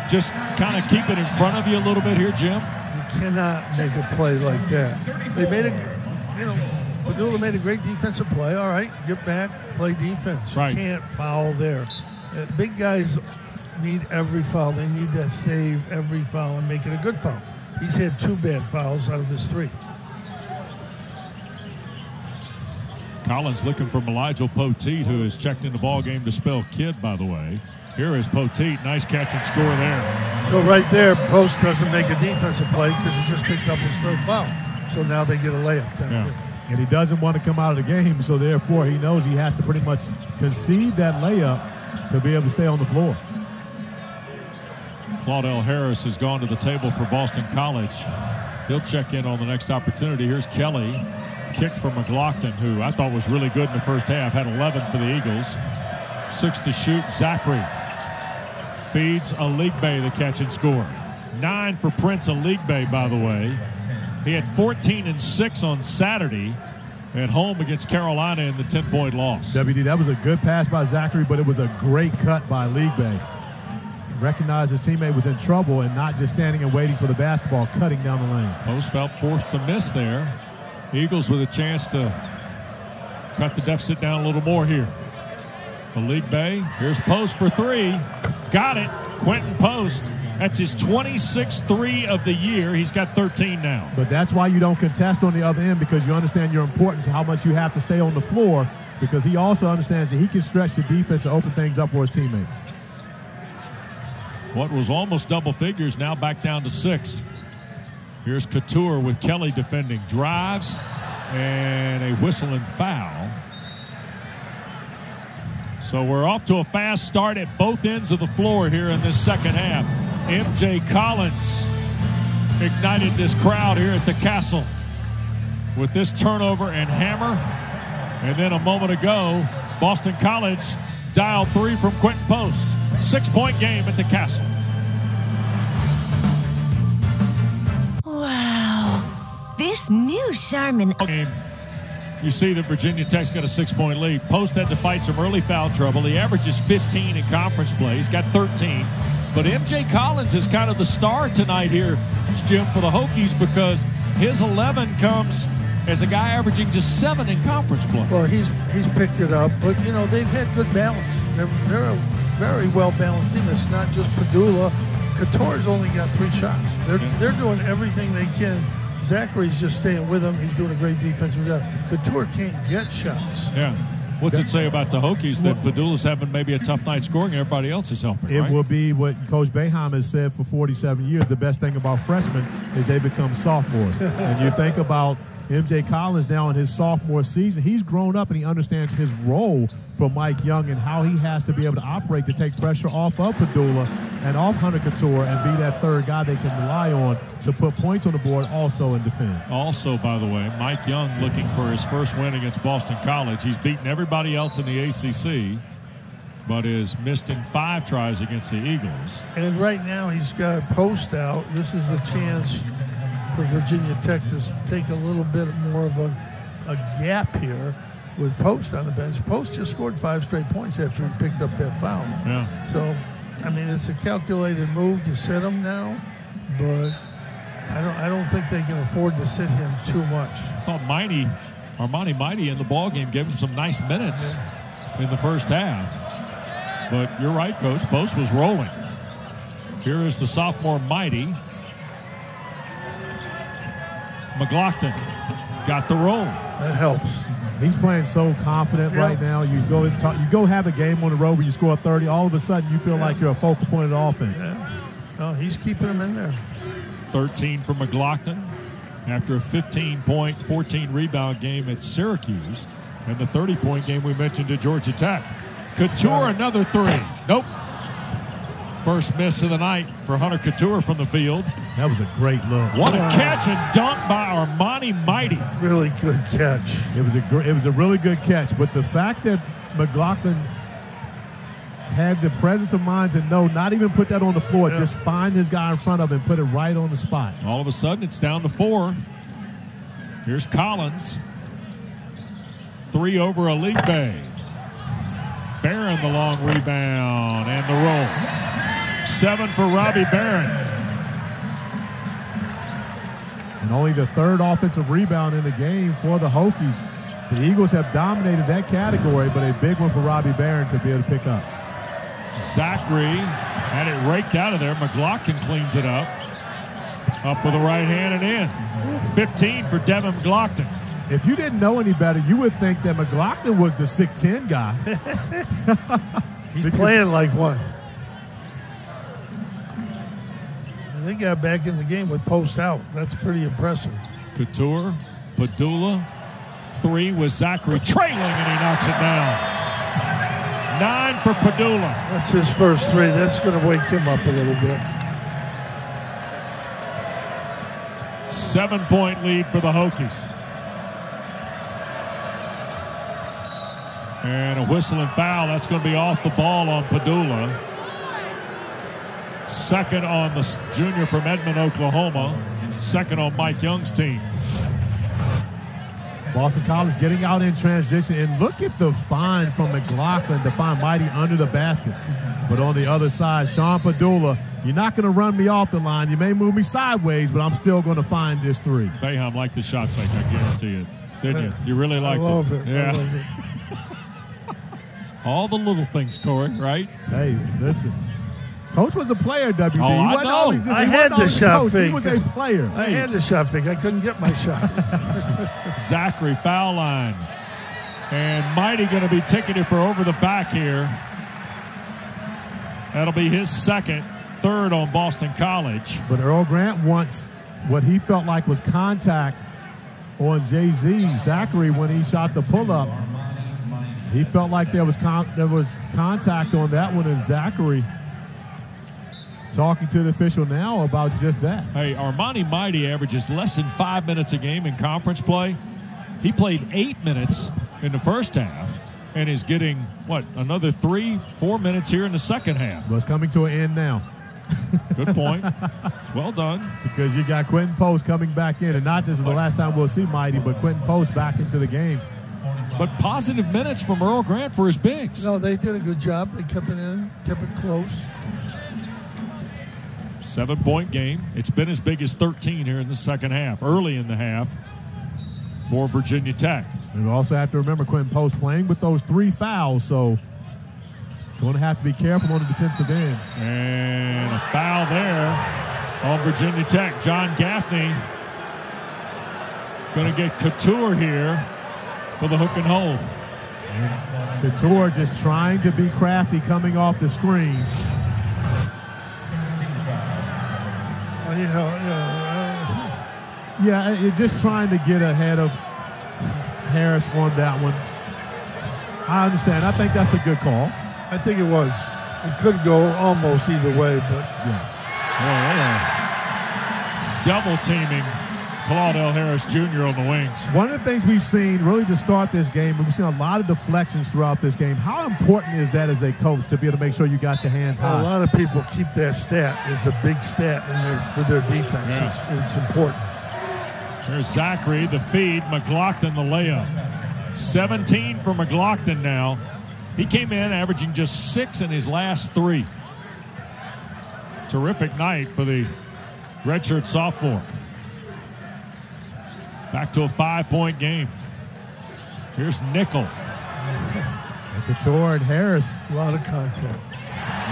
Just kind of keep it in front of you a little bit here, Jim? You cannot make a play like that. They made Pedulla made a great defensive play. All right, get back, play defense. Right. You can't foul there. Big guys need every foul. They need to save every foul and make it a good foul. He's had 2 bad fouls out of his 3. Collins looking for Elijah Poteet, who has checked in the ball game to spell Kidd, by the way. Here is Poteet. Nice catch and score there. So right there, Post doesn't make a defensive play because he just picked up his 3rd foul. So now they get a layup down there. And he doesn't want to come out of the game, so therefore he knows he has to pretty much concede that layup to be able to stay on the floor. Claudel Harris has gone to the table for Boston College. He'll check in on the next opportunity. Here's Kelly kick for McGlockton, who I thought was really good in the first half. Had 11 for the Eagles. 6 to shoot. Zachary feeds Aligbe the catch and score. 9 for Prince Aligbe, by the way. He had 14 and 6 on Saturday at home against Carolina in the 10-point loss. WD, that was a good pass by Zachary, but it was a great cut by Aligbe. Recognized his teammate was in trouble and not just standing and waiting for the basketball, cutting down the lane. Post felt forced to miss there. Eagles with a chance to cut the deficit down a little more here. Aligbe, here's Post for 3. Got it. Quinten Post. That's his 26th 3 of the year. He's got 13 now. But that's why you don't contest on the other end, because you understand your importance and how much you have to stay on the floor, because he also understands that he can stretch the defense and open things up for his teammates. What was almost double figures now back down to 6. Here's Cattoor with Kelly defending. Drives and a whistle and foul. So we're off to a fast start at both ends of the floor here in this second half. MJ Collins ignited this crowd here at the Castle with this turnover and hammer. And then a moment ago, Boston College dialed 3 from Quinten Post. 6-point game at the Castle. Wow. This new Charmin. You see that Virginia Tech's got a 6-point lead. Post had to fight some early foul trouble. He averages 15 in conference play. He's got 13. But MJ Collins is kind of the star tonight here, Jim, for the Hokies, because his 11 comes as a guy averaging just 7 in conference play. Well, he's picked it up, but, you know, they've had good balance. They're a very well-balanced team. It's not just Pedulla. Cattoor's only got 3 shots. They're doing everything they can. Zachary's just staying with him. He's doing a great defensive job. Cattoor can't get shots. Yeah. What's it say about the Hokies that Pedulla's having maybe a tough night scoring? Everybody else is helping, It right? will be what Coach Boeheim has said for 47 years. The best thing about freshmen is they become sophomores. And you think about MJ Collins now in his sophomore season. He's grown up and he understands his role for Mike Young and how he has to be able to operate to take pressure off of Pedulla and off Hunter Cattoor and be that third guy they can rely on to put points on the board also and defend. Also, by the way, Mike Young looking for his first win against Boston College. He's beaten everybody else in the ACC, but is missed in 5 tries against the Eagles. And right now he's got Post out. This is a chance for Virginia Tech to take a little bit more of a gap here with Post on the bench. Post just scored 5 straight points after he picked up that foul. Yeah. So, I mean, it's a calculated move to sit him now, but I don't think they can afford to sit him too much. I thought Armani Mighty in the ballgame gave him some nice minutes in the first half. But you're right, Coach. Post was rolling. Here is the sophomore Mighty. McGlockton got the roll. That helps. He's playing so confident right now. You go have a game on the road where you score 30. All of a sudden, you feel like you're a focal point of the offense. Yeah. Oh, he's keeping them in there. 13 for McGlockton after a 15-point, 14-rebound game at Syracuse and the 30-point game we mentioned at Georgia Tech. Cattoor, another 3. Nope. First miss of the night for Hunter Cattoor from the field. That was a great look. What a catch and dunk by Armani Mighty. Really good catch. It was a really good catch, but the fact that McGlockton had the presence of mind to know not even put that on the floor, just find this guy in front of him and put it right on the spot. All of a sudden, it's down to 4. Here's Collins. 3 over Aligbe. Barron the long rebound and the roll. 7 for Robbie Barron. And only the 3rd offensive rebound in the game for the Hokies. The Eagles have dominated that category, but a big one for Robbie Barron to be able to pick up. Zachary had it raked out of there. McGlockton cleans it up. Up with the right hand and in. 15 for Devin McGlockton. If you didn't know any better, you would think that McGlockton was the 6'10 guy. He's playing like one. And they got back in the game with Post out. That's pretty impressive. Cattoor, Pedulla, 3 with Zachary trailing, and he knocks it down. 9 for Pedulla. That's his first 3. That's going to wake him up a little bit. 7-point lead for the Hokies. And a whistle and foul. That's going to be off the ball on Pedulla. Second on the junior from Edmond, Oklahoma. Second on Mike Young's team. Boston College getting out in transition. And look at the find from McGlockton to find Mighty under the basket. But on the other side, Sean Pedulla, you're not going to run me off the line. You may move me sideways, but I'm still going to find this three. Boeheim liked the shot fake, I guarantee it. Didn't you? You really liked it. I love it. Yeah. I love it. All the little things, Corey, right? Hey, listen. Coach was a player, WD. Oh, I know. I had the shot fake. He was a player. I had the shot fake. I couldn't get my shot. Zachary, foul line. And Mighty going to be ticketed for over the back here. That'll be his second, third on Boston College. But Earl Grant wants what he felt like was contact on Jay-Z, Zachary, when he shot the pull-up. He felt like there was contact on that one, and Zachary talking to the official now about just that. Hey, Armani Mighty averages less than 5 minutes a game in conference play. He played 8 minutes in the first half and is getting, what, another 3-4 minutes here in the second half. Well, it's coming to an end now. Good point. It's well done. Because you got Quinten Post coming back in, and not this is the last time we'll see Mighty, but Quinten Post back into the game. But positive minutes from Earl Grant for his bigs. No, they did a good job. They kept it in, kept it close. 7-point game. It's been as big as 13 here in the second half, early in the half for Virginia Tech. And we also have to remember Quinten Post playing with those 3 fouls, so going to have to be careful on the defensive end. And a foul there on Virginia Tech. John Gaffney going to get Cattoor here for the hook and hold. And Cattoor just trying to be crafty coming off the screen. Yeah, you're just trying to get ahead of Harris on that one. I understand. I think that's a good call. I think it was. It could go almost either way, but yeah. Double teaming Claudell Harris Jr. on the wings. One of the things we've seen really to start this game, we've seen a lot of deflections throughout this game. How important is that as a coach to be able to make sure you got your hands high? A lot of people keep that stat. It's a big stat with their defense. Yeah. It's important. There's Zachary, the feed, McGlockton, the layup. 17 for McGlockton now. He came in averaging just 6 in his last 3. Terrific night for the redshirt sophomore. Back to a 5-point game. Here's Nickel. Cattoor and Harris. A lot of contact.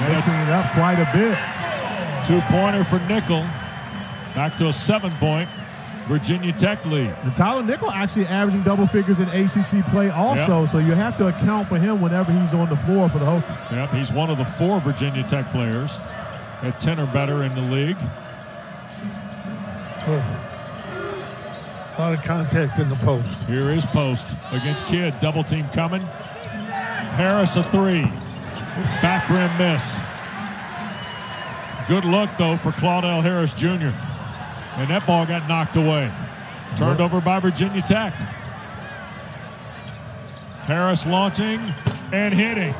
Mixing it up quite a bit. 2-pointer for Nickel. Back to a 7-point Virginia Tech lead. And Tyler Nickel actually averaging double figures in ACC play also, so you have to account for him whenever he's on the floor for the Hokies. Yep, he's one of the 4 Virginia Tech players at 10 or better in the league. A lot of contact in the post. Here is Post against Kidd. Double team coming. Harris a 3. Back rim miss. Good look, though, for Claudell Harris Jr. And that ball got knocked away. Turned over by Virginia Tech. Harris launching and hitting.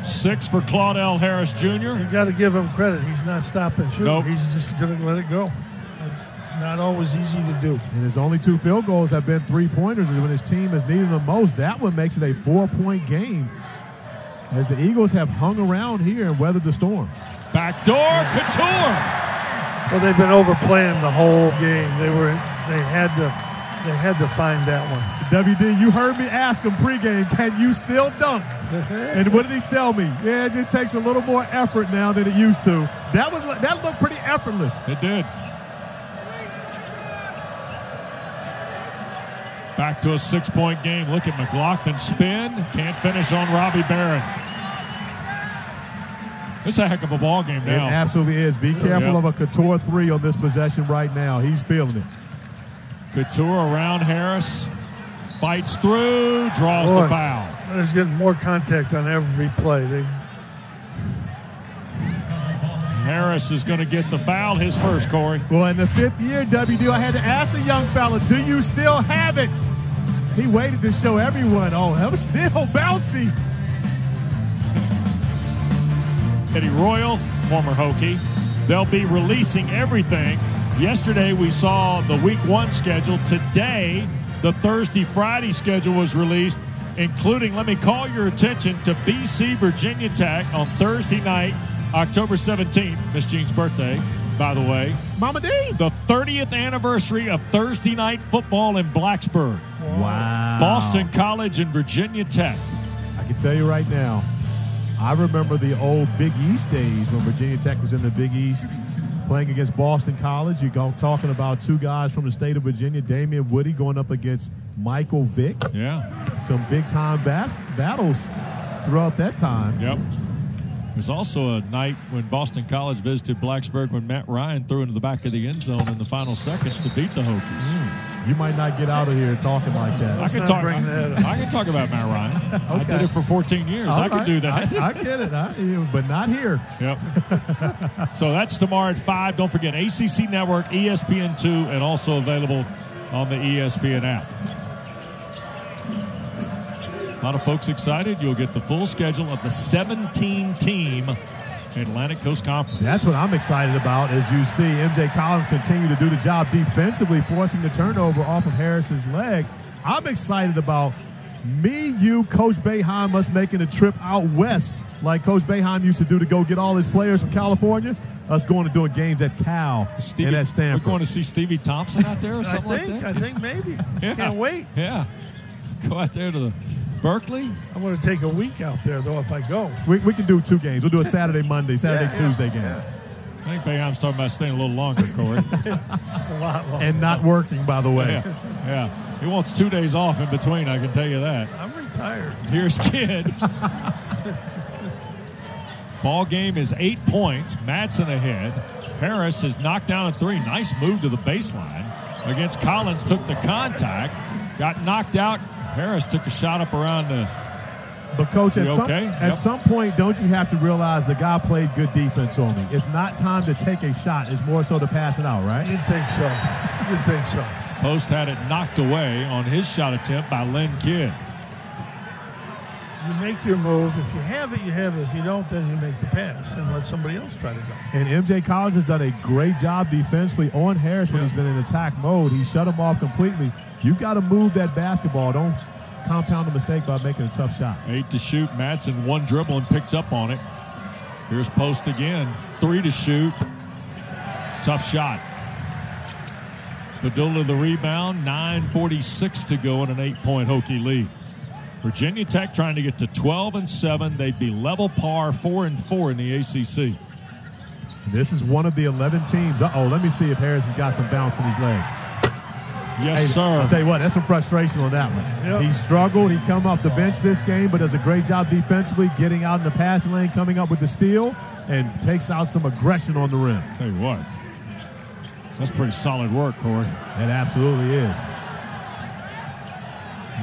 6 for Claudell Harris Jr. You got to give him credit. He's not stopping shooting. Nope. He's just going to let it go. It's not always easy to do. And his only 2 field goals have been 3-pointers when his team has needed them most. That one makes it a 4-point game as the Eagles have hung around here and weathered the storm. Backdoor, Cattoor. Well, they've been overplaying the whole game. They had to find that one. WD, you heard me ask him pregame, can you still dunk? And what did he tell me? Yeah, it just takes a little more effort now than it used to. That looked pretty effortless. It did. Back to a 6-point game. Look at McGlockton spin. Can't finish on Robbie Barron. It's a heck of a ball game now. It absolutely is. Be careful of a Cattoor 3 on this possession right now. He's feeling it. Cattoor around Harris. Fights through. Draws the foul. There's getting more contact on every play. Harris is going to get the foul, his first, Corey. Well, in the 5th year, WD, I had to ask the young fella, do you still have it? He waited to show everyone. Oh, that was still bouncy. Eddie Royal, former Hokie. They'll be releasing everything. Yesterday we saw the week 1 schedule. Today, the Thursday-Friday schedule was released, including, let me call your attention to BC Virginia Tech on Thursday night, October 17th, Miss Jean's birthday, by the way. Mama D. The 30th anniversary of Thursday night football in Blacksburg. Wow. Boston College and Virginia Tech. I can tell you right now, I remember the old Big East days when Virginia Tech was in the Big East playing against Boston College. You're talking about 2 guys from the state of Virginia, Damian Woody going up against Michael Vick. Yeah. Some big-time battles throughout that time. Yep. There's also a night when Boston College visited Blacksburg when Matt Ryan threw into the back of the end zone in the final seconds to beat the Hokies. You might not get out of here talking like that. I can talk about Matt Ryan. Okay. I did it for 14 years. I can do that. I get it. But not here. Yep. So that's tomorrow at 5. Don't forget ACC Network, ESPN2, and also available on the ESPN app. A lot of folks excited. You'll get the full schedule of the 17-team Atlantic Coast Conference. That's what I'm excited about. As you see, MJ Collins continue to do the job defensively, forcing the turnover off of Harris's leg. I'm excited about Coach Boeheim, us making a trip out west like Coach Boeheim used to do to go get all his players from California. Us going to doing games at Cal and at Stanford. We're going to see Stevie Thompson out there or something like that? I think maybe. Yeah. Can't wait. Yeah. Go out there to the Berkeley. I'm going to take a week out there, though, if I go. We can do 2 games. We'll do a Saturday, Monday, Tuesday game. Yeah. I think Boeheim's talking about staying a little longer, Corey. A lot longer. And not working, by the way. Yeah. He wants 2 days off in between, I can tell you that. I'm retired. Here's Kidd. Ball game is 8 points. Madsen ahead. Harris has knocked down a 3. Nice move to the baseline. Against Collins, took the contact. Got knocked out. Harris took a shot up around the... But, Coach, at some point, don't you have to realize the guy played good defense on me? It's not time to take a shot. It's more so to pass it out, right? You'd think so. Post had it knocked away on his shot attempt by Lynn Kidd. You make your move. If you have it, you have it. If you don't, then you make the pass and let somebody else try to go. And MJ Collins has done a great job defensively on Harris when he's been in attack mode. He shut him off completely. You got to move that basketball. Don't compound the mistake by making a tough shot. 8 to shoot. Madsen 1 dribble and picked up on it. Here's Post again. 3 to shoot. Tough shot. Pedulla the rebound. 9:46 to go in an 8-point Hokie lead. Virginia Tech trying to get to 12-7. They'd be level par 4-4 in the ACC. This is one of the 11 teams. Let me see if Harris has got some bounce in his legs. Yes, sir. I'll tell you what, that's some frustration on that one. Yep. He struggled. He come off the bench this game, but does a great job defensively, getting out in the passing lane, coming up with the steal, and takes out some aggression on the rim. Tell you what, that's pretty solid work, Corey. It absolutely is.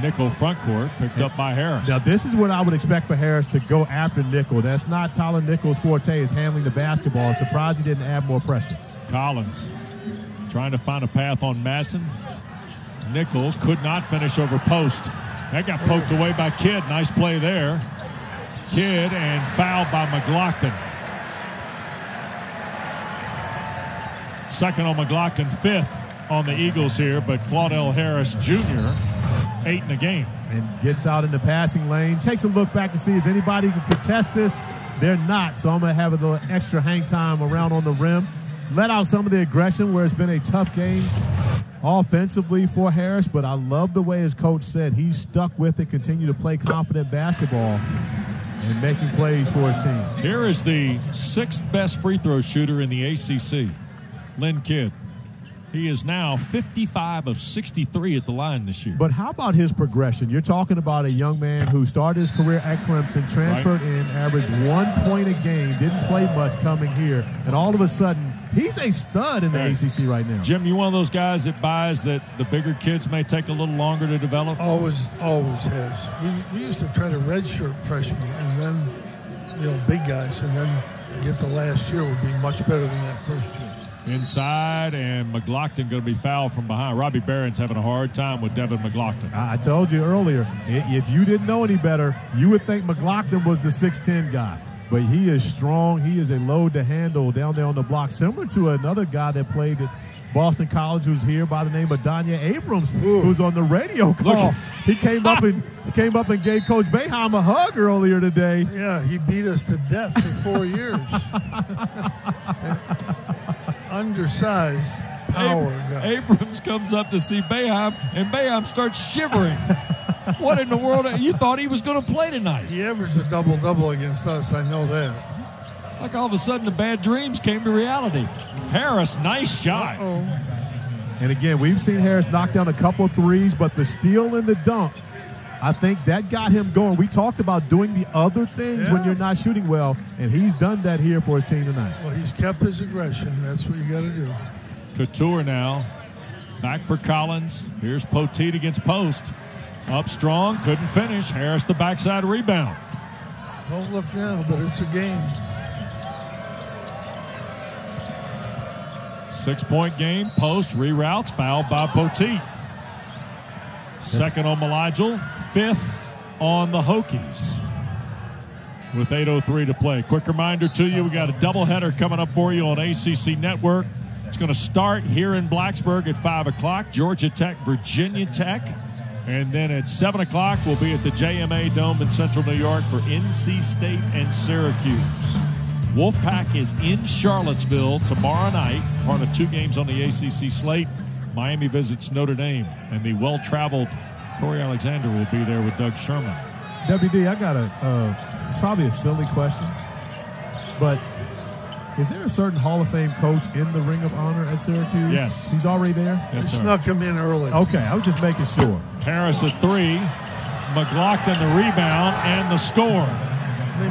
Nickel front court picked up by Harris. Now, this is what I would expect for Harris to go after Nickel. That's not Tyler Nickel's forte, is handling the basketball. I'm surprised he didn't add more pressure. Collins trying to find a path on Madsen. Nickel could not finish over Post. That got poked away by Kidd. Nice play there. Kidd and fouled by McGlockton. Second on McGlockton, 5th on the Eagles here, but Claudell Harris Jr., 8 in the game. And gets out in the passing lane. Takes a look back to see if anybody can contest this. They're not, so I'm going to have a little extra hang time around on the rim. Let out some of the aggression where it's been a tough game offensively for Harris, but I love the way his coach said he's stuck with it, continue to play confident basketball and making plays for his team. Here is the 6th best free throw shooter in the ACC, Lynn Kidd. He is now 55 of 63 at the line this year. But how about his progression? You're talking about a young man who started his career at Clemson, transferred in, averaged 1 point a game, didn't play much coming here, and all of a sudden, he's a stud in the ACC right now. Jim, you one of those guys that buys that the bigger kids may take a little longer to develop? Always has. We used to try to redshirt freshmen and then, big guys, and then get the last year would be much better than that first year. Inside, and McGlockton going to be fouled from behind. Robbie Barron's having a hard time with Devin McGlockton. I told you earlier, if you didn't know any better, you would think McGlockton was the 6'10 guy. But he is strong. He is a load to handle down there on the block, similar to another guy that played at Boston College who's here by the name of Danya Abrams, who's on the radio call. He came up and gave Coach Boeheim a hug earlier today. Yeah, he beat us to death for 4 years. Undersized power guy. Abrams comes up to see Boeheim, and Boeheim starts shivering. What in the world? You thought he was going to play tonight. He averaged a double-double against us. I know that. It's like all of a sudden the bad dreams came to reality. Harris, nice shot. And again, we've seen Harris knock down a couple of threes, but the steal and the dunk, I think that got him going. We talked about doing the other things when you're not shooting well, and he's done that here for his team tonight. Well, he's kept his aggression. That's what you got to do. Cattoor now. Back for Collins. Here's Poteet against Post. Up strong, couldn't finish. Harris the backside rebound. Don't look now, but it's a game. 6-point game. Post reroutes, fouled by Poteet. Second on Malagel, fifth on the Hokies. With 8:03 to play. Quick reminder to you, we got a doubleheader coming up for you on ACC Network. It's going to start here in Blacksburg at 5 o'clock. Georgia Tech, Virginia Tech. And then at 7 o'clock, we'll be at the JMA Dome in Central New York for NC State and Syracuse. Wolfpack is in Charlottesville tomorrow night, part of 2 games on the ACC slate. Miami visits Notre Dame, and the well-traveled Corey Alexander will be there with Doug Sherman. WD, I got probably a silly question, but is there a certain Hall of Fame coach in the Ring of Honor at Syracuse? Yes. He's already there? Yes, They sir. snuck him in early. Okay, I was just making sure. Harris at 3. McGlockton the rebound and the score.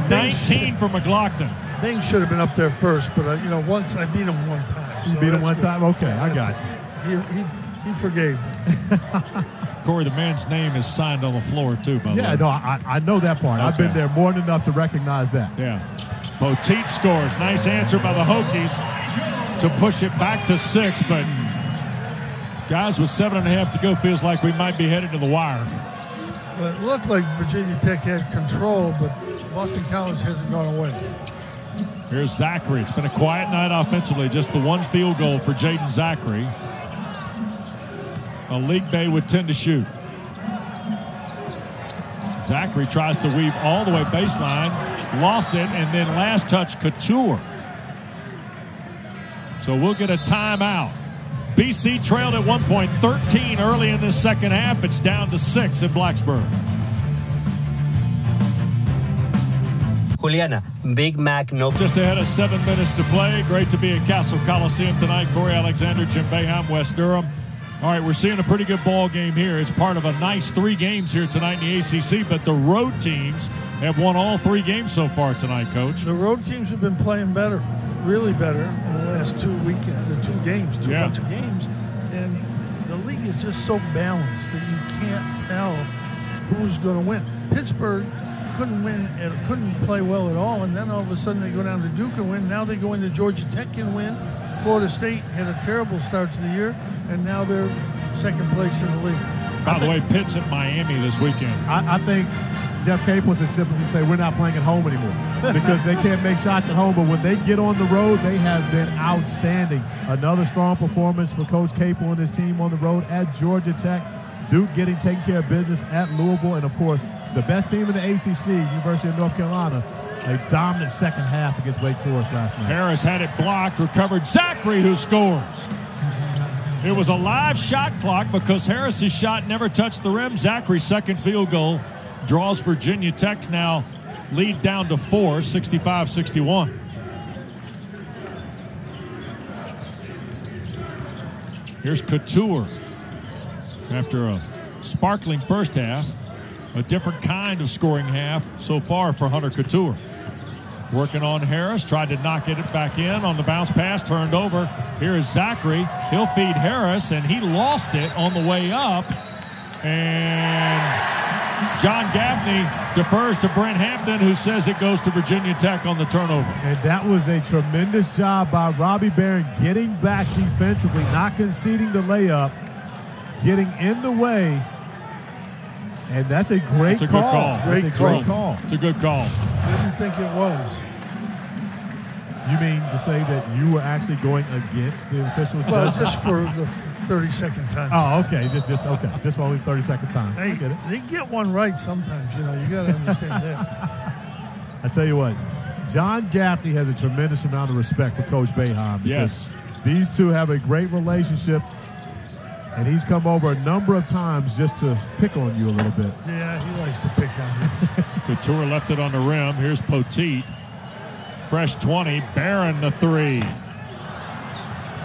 19 for McGlockton. Bing should have been up there first, but once I beat him one time. You beat him one time? Okay, I got you. He forgave me. Corey, the man's name is signed on the floor, too, by the way. Yeah, no, I know that part. Okay. I've been there more than enough to recognize that. Yeah. Poteet scores. Nice answer by the Hokies to push it back to 6, but guys with 7.5 to go feels like we might be headed to the wire. Well, it looked like Virginia Tech had control, but Boston College hasn't gone away. Here's Zachary. It's been a quiet night offensively. Just the one field goal for Jaden Zachary. A league bay with 10 to shoot. Zachary tries to weave all the way baseline. Lost it, and then last touch, Cattoor. So we'll get a timeout. BC trailed at 1 point, 13 early in this second half. It's down to 6 in Blacksburg. Juliana, Big Mac, no. Just ahead of 7 minutes to play. Great to be at Castle Coliseum tonight. Corey Alexander, Jim Boeheim, West Durham. All right, we're seeing a pretty good ball game here. It's part of a nice 3 games here tonight in the ACC, but the road teams have won all 3 games so far tonight, Coach. The road teams have been playing better, really better in the last 2 weekends, the 2 games, bunch of games. And the league is just so balanced that you can't tell who's going to win. Pittsburgh couldn't play well at all, and then all of a sudden they go down to Duke and win. Now they go into Georgia Tech and win. Florida State had a terrible start to the year, and now they're second place in the league. By the way, Pitt's at Miami this weekend. I think Jeff Capel should simply say we're not playing at home anymore because they can't make shots at home, but when they get on the road, they have been outstanding. Another strong performance for Coach Capel and his team on the road at Georgia Tech. Duke getting taken care of business at Louisville, and of course, the best team in the ACC, University of North Carolina, a dominant second half against Wake Forest last night. Harris had it blocked, recovered. Zachary who scores. It was a live shot clock because Harris's shot never touched the rim. Zachary's second field goal draws Virginia Tech's now lead down to 4, 65-61. Here's Cattoor. After a sparkling first half, a different kind of scoring half so far for Hunter Cattoor. Working on Harris, tried to knock it back in on the bounce pass, turned over. Here is Zachary. He'll feed Harris, and he lost it on the way up. And John Gaffney defers to Brent Hampton, who says it goes to Virginia Tech on the turnover. And that was a tremendous job by Robbie Barron getting back defensively, not conceding the layup, getting in the way. And that's a great call. Good call. Great call. It's a good call. Didn't think it was. You mean to say that you were actually going against the official? Well, just for the 30-second time. Oh, okay. Just for only 30-second time. Hey, I get it. they get one right sometimes. You got to understand that. I tell you what, John Gaffney has a tremendous amount of respect for Coach Boeheim. Yes. These two have a great relationship, and he's come over a number of times just to pick on you a little bit. Yeah, he likes to pick on you. Cattoor left it on the rim. Here's Poteet. Fresh 20. Barron the three.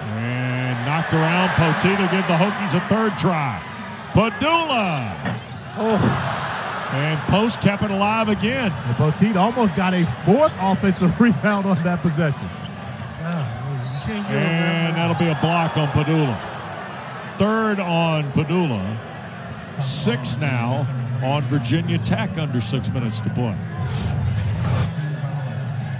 And knocked around. Poteet will give the Hokies a third try. Pedulla. And Post kept it alive again. And Poteet almost got a fourth offensive rebound on that possession. You can't get and that'll be a block on Pedulla. Third on Pedulla. 6 now on Virginia Tech under 6 minutes to play.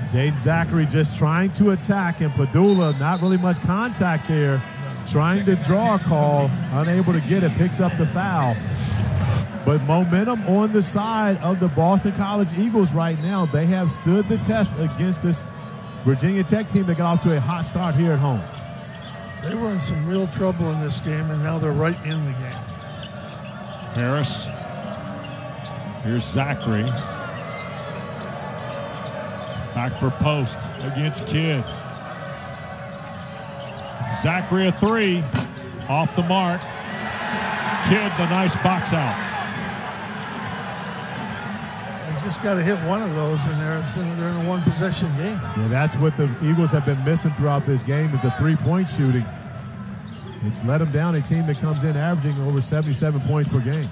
Jaden Zachary just trying to attack, and Pedulla, not really much contact there, trying to draw a call, unable to get it, picks up the foul. But momentum on the side of the Boston College Eagles right now. They have stood the test against this Virginia Tech team that got off to a hot start here at home. They were in some real trouble in this game, and now they're right in the game. Harris. Here's Zachary. Back for Post against Kidd. Zachary a three. Off the mark. Kidd the nice box out. They just got to hit one of those, and they're in a one-possession game. Yeah, that's what the Eagles have been missing throughout this game is the three-point shooting. It's let them down, a team that comes in averaging over 77 points per game.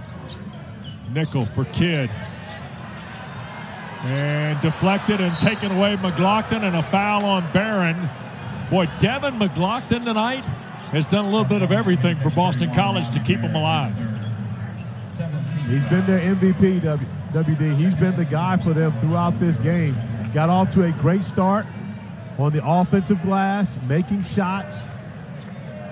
Nickel for Kidd. And deflected and taken away McGlockton, and a foul on Barron. Boy, Devin McGlockton tonight has done a little bit of everything for Boston College to keep them alive. He's been their MVP, WD. He's been the guy for them throughout this game. Got off to a great start on the offensive glass, making shots.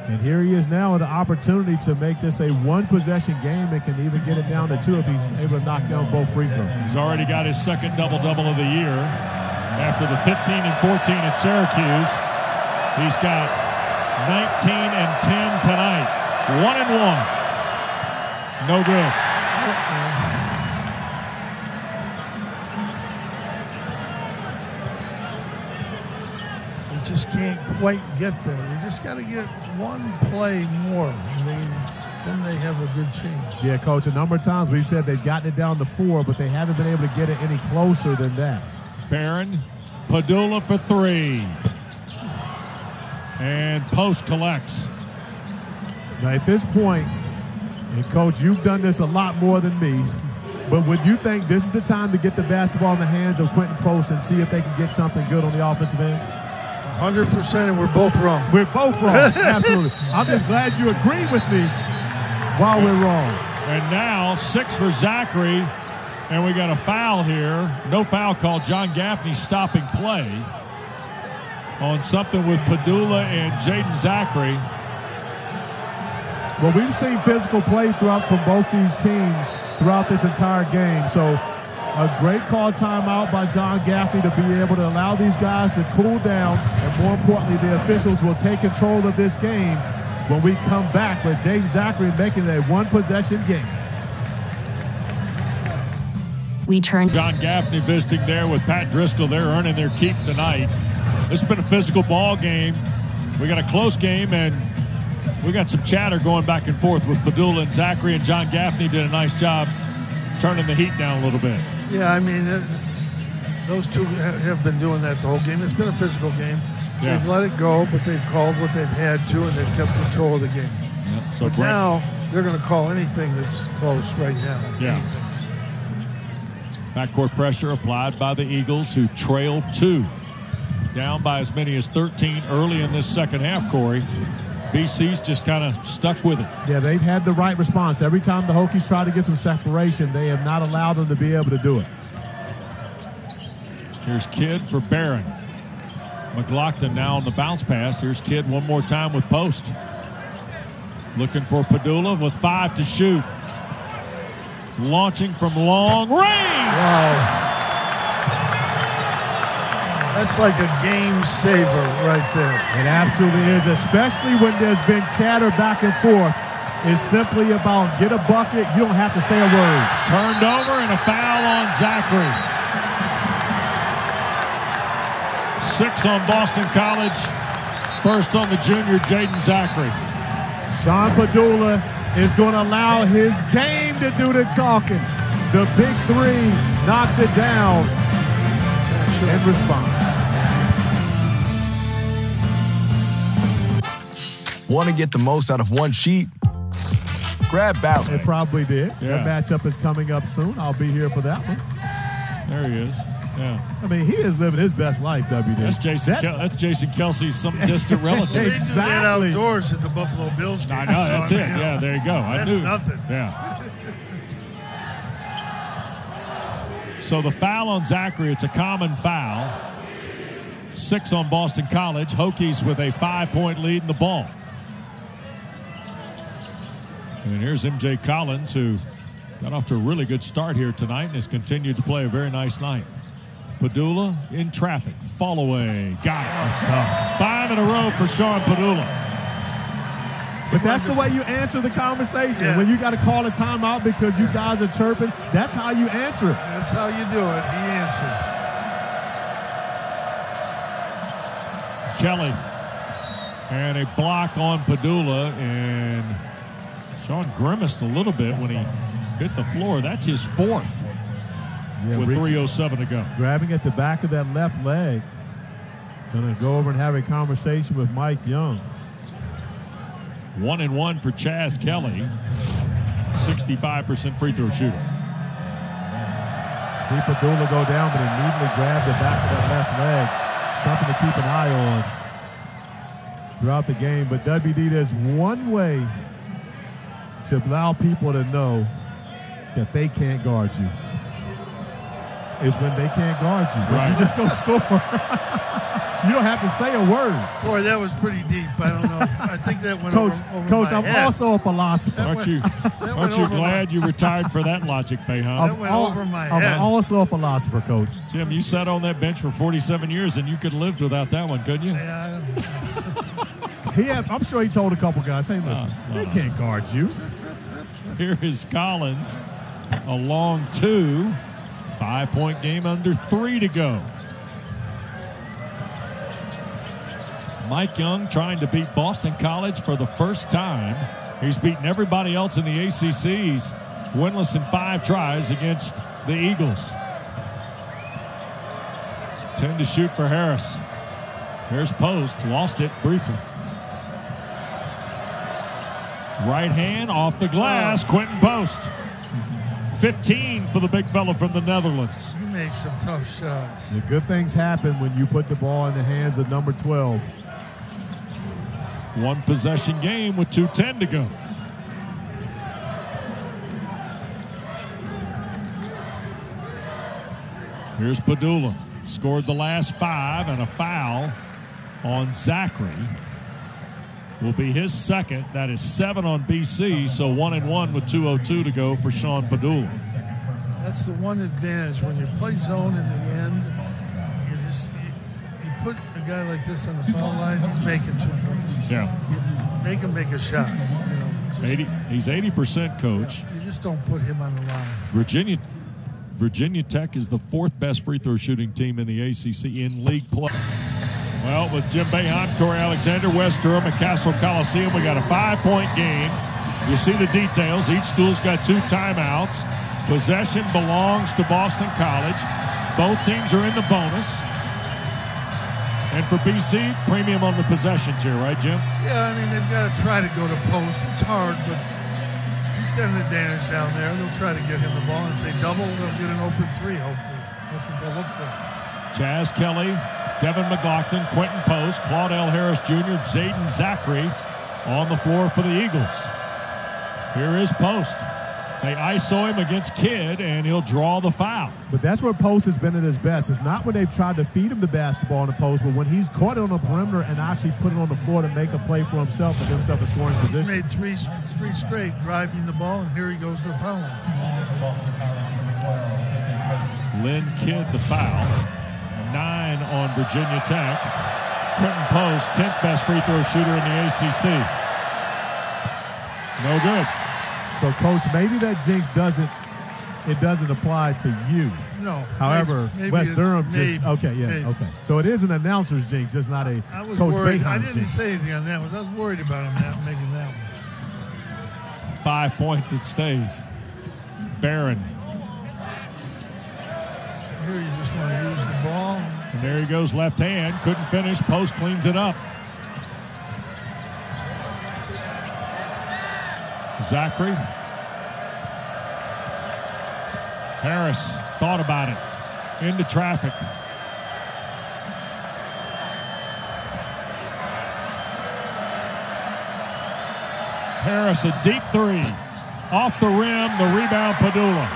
And here he is now with the opportunity to make this a one-possession game and can even get it down to 2 if he's able to knock down both free throws. He's already got his second double-double of the year. After the 15 and 14 at Syracuse, he's got 19 and 10 tonight. 1 and 1. No good. Just can't quite get there. They just got to get one play more. Then they have a good chance. Yeah, Coach, a number of times we've said they've gotten it down to 4, but they haven't been able to get it any closer than that. Barron, Pedulla for 3. And Post collects. Now, at this point, and Coach, you've done this a lot more than me, but would you think this is the time to get the basketball in the hands of Quinten Post and see if they can get something good on the offensive end? 100%, and we're both wrong. We're both wrong. Absolutely. I'm just glad you agree with me while we're wrong. And now 6 for Zachary, and we got a foul here. No foul call. John Gaffney stopping play on something with Pedulla and Jaden Zachary. Well, we've seen physical play throughout from both these teams throughout this entire game. So a great call timeout by John Gaffney to be able to allow these guys to cool down, and more importantly, the officials will take control of this game when we come back with Jaden Zachary making it a one-possession game. We turn. John Gaffney visiting there with Pat Driscoll. They're earning their keep tonight. This has been a physical ball game. We got a close game, and we got some chatter going back and forth with Pedulla and Zachary, and John Gaffney did a nice job turning the heat down a little bit. Yeah, I mean, those two have been doing that the whole game. It's been a physical game. Yeah. They've let it go, but they've called what they've had to, and they've kept control of the game. Yeah, so but now they're going to call anything that's close right now. Yeah. Backcourt pressure applied by the Eagles, who trail 2. Down by as many as 13 early in this second half, Corey. BC's just kind of stuck with it. Yeah, they've had the right response. Every time the Hokies try to get some separation, they have not allowed them to be able to do it. Here's Kidd for Barron. McGlockton now on the bounce pass. Here's Kidd one more time with Post. Looking for Pedulla with 5 to shoot. Launching from long range. Wow. That's like a game saver right there. It absolutely is, especially when there's been chatter back and forth. It's simply about get a bucket. You don't have to say a word. Turned over and a foul on Zachary. 6 on Boston College. First on the junior, Jaden Zachary. Sean Pedulla is going to allow his game to do the talking. The big 3 knocks it down in response. Want to get the most out of one sheet? Grab Ballard. It probably did. Yeah. That matchup is coming up soon. I'll be here for that one. There he is. Yeah. I mean, he is living his best life, WD. That's Jason Kelsey's some distant relative. They do that outdoors at the Buffalo Bills game. I know, that's it. Yeah, there you go. That's nothing. Yeah. So the foul on Zachary, it's a common foul. 6 on Boston College. Hokies with a 5-point lead in the ball. And here's M.J. Collins, who got off to a really good start here tonight and has continued to play a very nice night. Pedulla in traffic. Fall away. Got it. 5 in a row for Sean Pedulla. But that's the way you answer the conversation. Yeah. When you got to call a timeout because you guys are chirping, that's how you answer it. That's how you do it. He answered. Kelly. And a block on Pedulla, and Sean grimaced a little bit when he hit the floor. That's his 4th with 3:07 to go. Grabbing at the back of that left leg. Going to go over and have a conversation with Mike Young. 1-1 for Chaz Kelly. 65% free throw shooter. See Pedulla go down, but immediately grab the back of that left leg. Something to keep an eye on throughout the game. But WD, there's one way to allow people to know that they can't guard you. Is when they can't guard you. When you just go score. You don't have to say a word. Boy, that was pretty deep. I don't know. I think that went over Coach, my I'm head. also a philosopher. Aren't you glad you retired for that logic, Payham? That went over my head. I'm also a philosopher, Coach. Jim, you sat on that bench for 47 years, and you could have lived without that one, couldn't you? Yeah. I'm sure he told a couple guys, hey, listen, they can't guard you. Here is Collins. A long 2. 5-point game under 3 to go. Mike Young trying to beat Boston College for the first time. He's beaten everybody else in the ACC. He's winless in 5 tries against the Eagles. 10 to shoot for Harris. Here's Post. Lost it briefly. Right hand off the glass. Quinten Post. 15 for the big fella from the Netherlands. He makes some tough shots. The good things happen when you put the ball in the hands of number 12. 1 possession game with 2:10 to go. Here's Pedulla. Scored the last 5, and a foul on Zachary will be his 2nd. That is 7 on BC, so 1-1 with 2:02 to go for Sean Pedulla. That's the one advantage. When you play zone in the end, you put a guy like this on the foul line, he's making 2 points. Yeah. You make him make a shot. He's 80%, Coach. You just don't put him on the line. Virginia Tech is the 4th best free throw shooting team in the ACC in league play. Well, with Jim Boeheim, Corey Alexander, West Durham, and Castle Coliseum, we got a 5-point game. You see the details. Each school's got 2 timeouts. Possession belongs to Boston College. Both teams are in the bonus. And for BC, premium on the possessions here, right, Jim? Yeah, I mean, they've got to try to go to post. It's hard, but he's got an advantage down there. They'll try to get him the ball. If they double, they'll get an open 3, hopefully. That's what they'll look for. Chaz Kelly, Devin McGlockton, Quinten Post, Claudell Harris Jr., Jaden Zachary, on the floor for the Eagles. Here is Post. They ISO him against Kidd, and he'll draw the foul. But that's where Post has been at his best. It's not when they've tried to feed him the basketball in the post, but when he's caught it on the perimeter and actually put it on the floor to make a play for himself and give himself a scoring position. He's made three straight driving the ball, and here he goes to the foul line. Lynn Kidd the foul. 9 on Virginia Tech. Quinten Post, 10th best free throw shooter in the ACC. No good. So, Coach, maybe that jinx doesn't apply to you. No. However, maybe West Durham maybe, okay. So it is an announcer's jinx, just not a I was Coach worried. I Boeheim didn't jinx. say anything on that one. I was worried about him making that one. 5 points, it stays. Barron. Here you just want to use the ball. And there he goes, left hand. Couldn't finish. Post cleans it up. Zachary. Harris thought about it. Into traffic. Harris, a deep three. Off the rim, the rebound, Pedulla.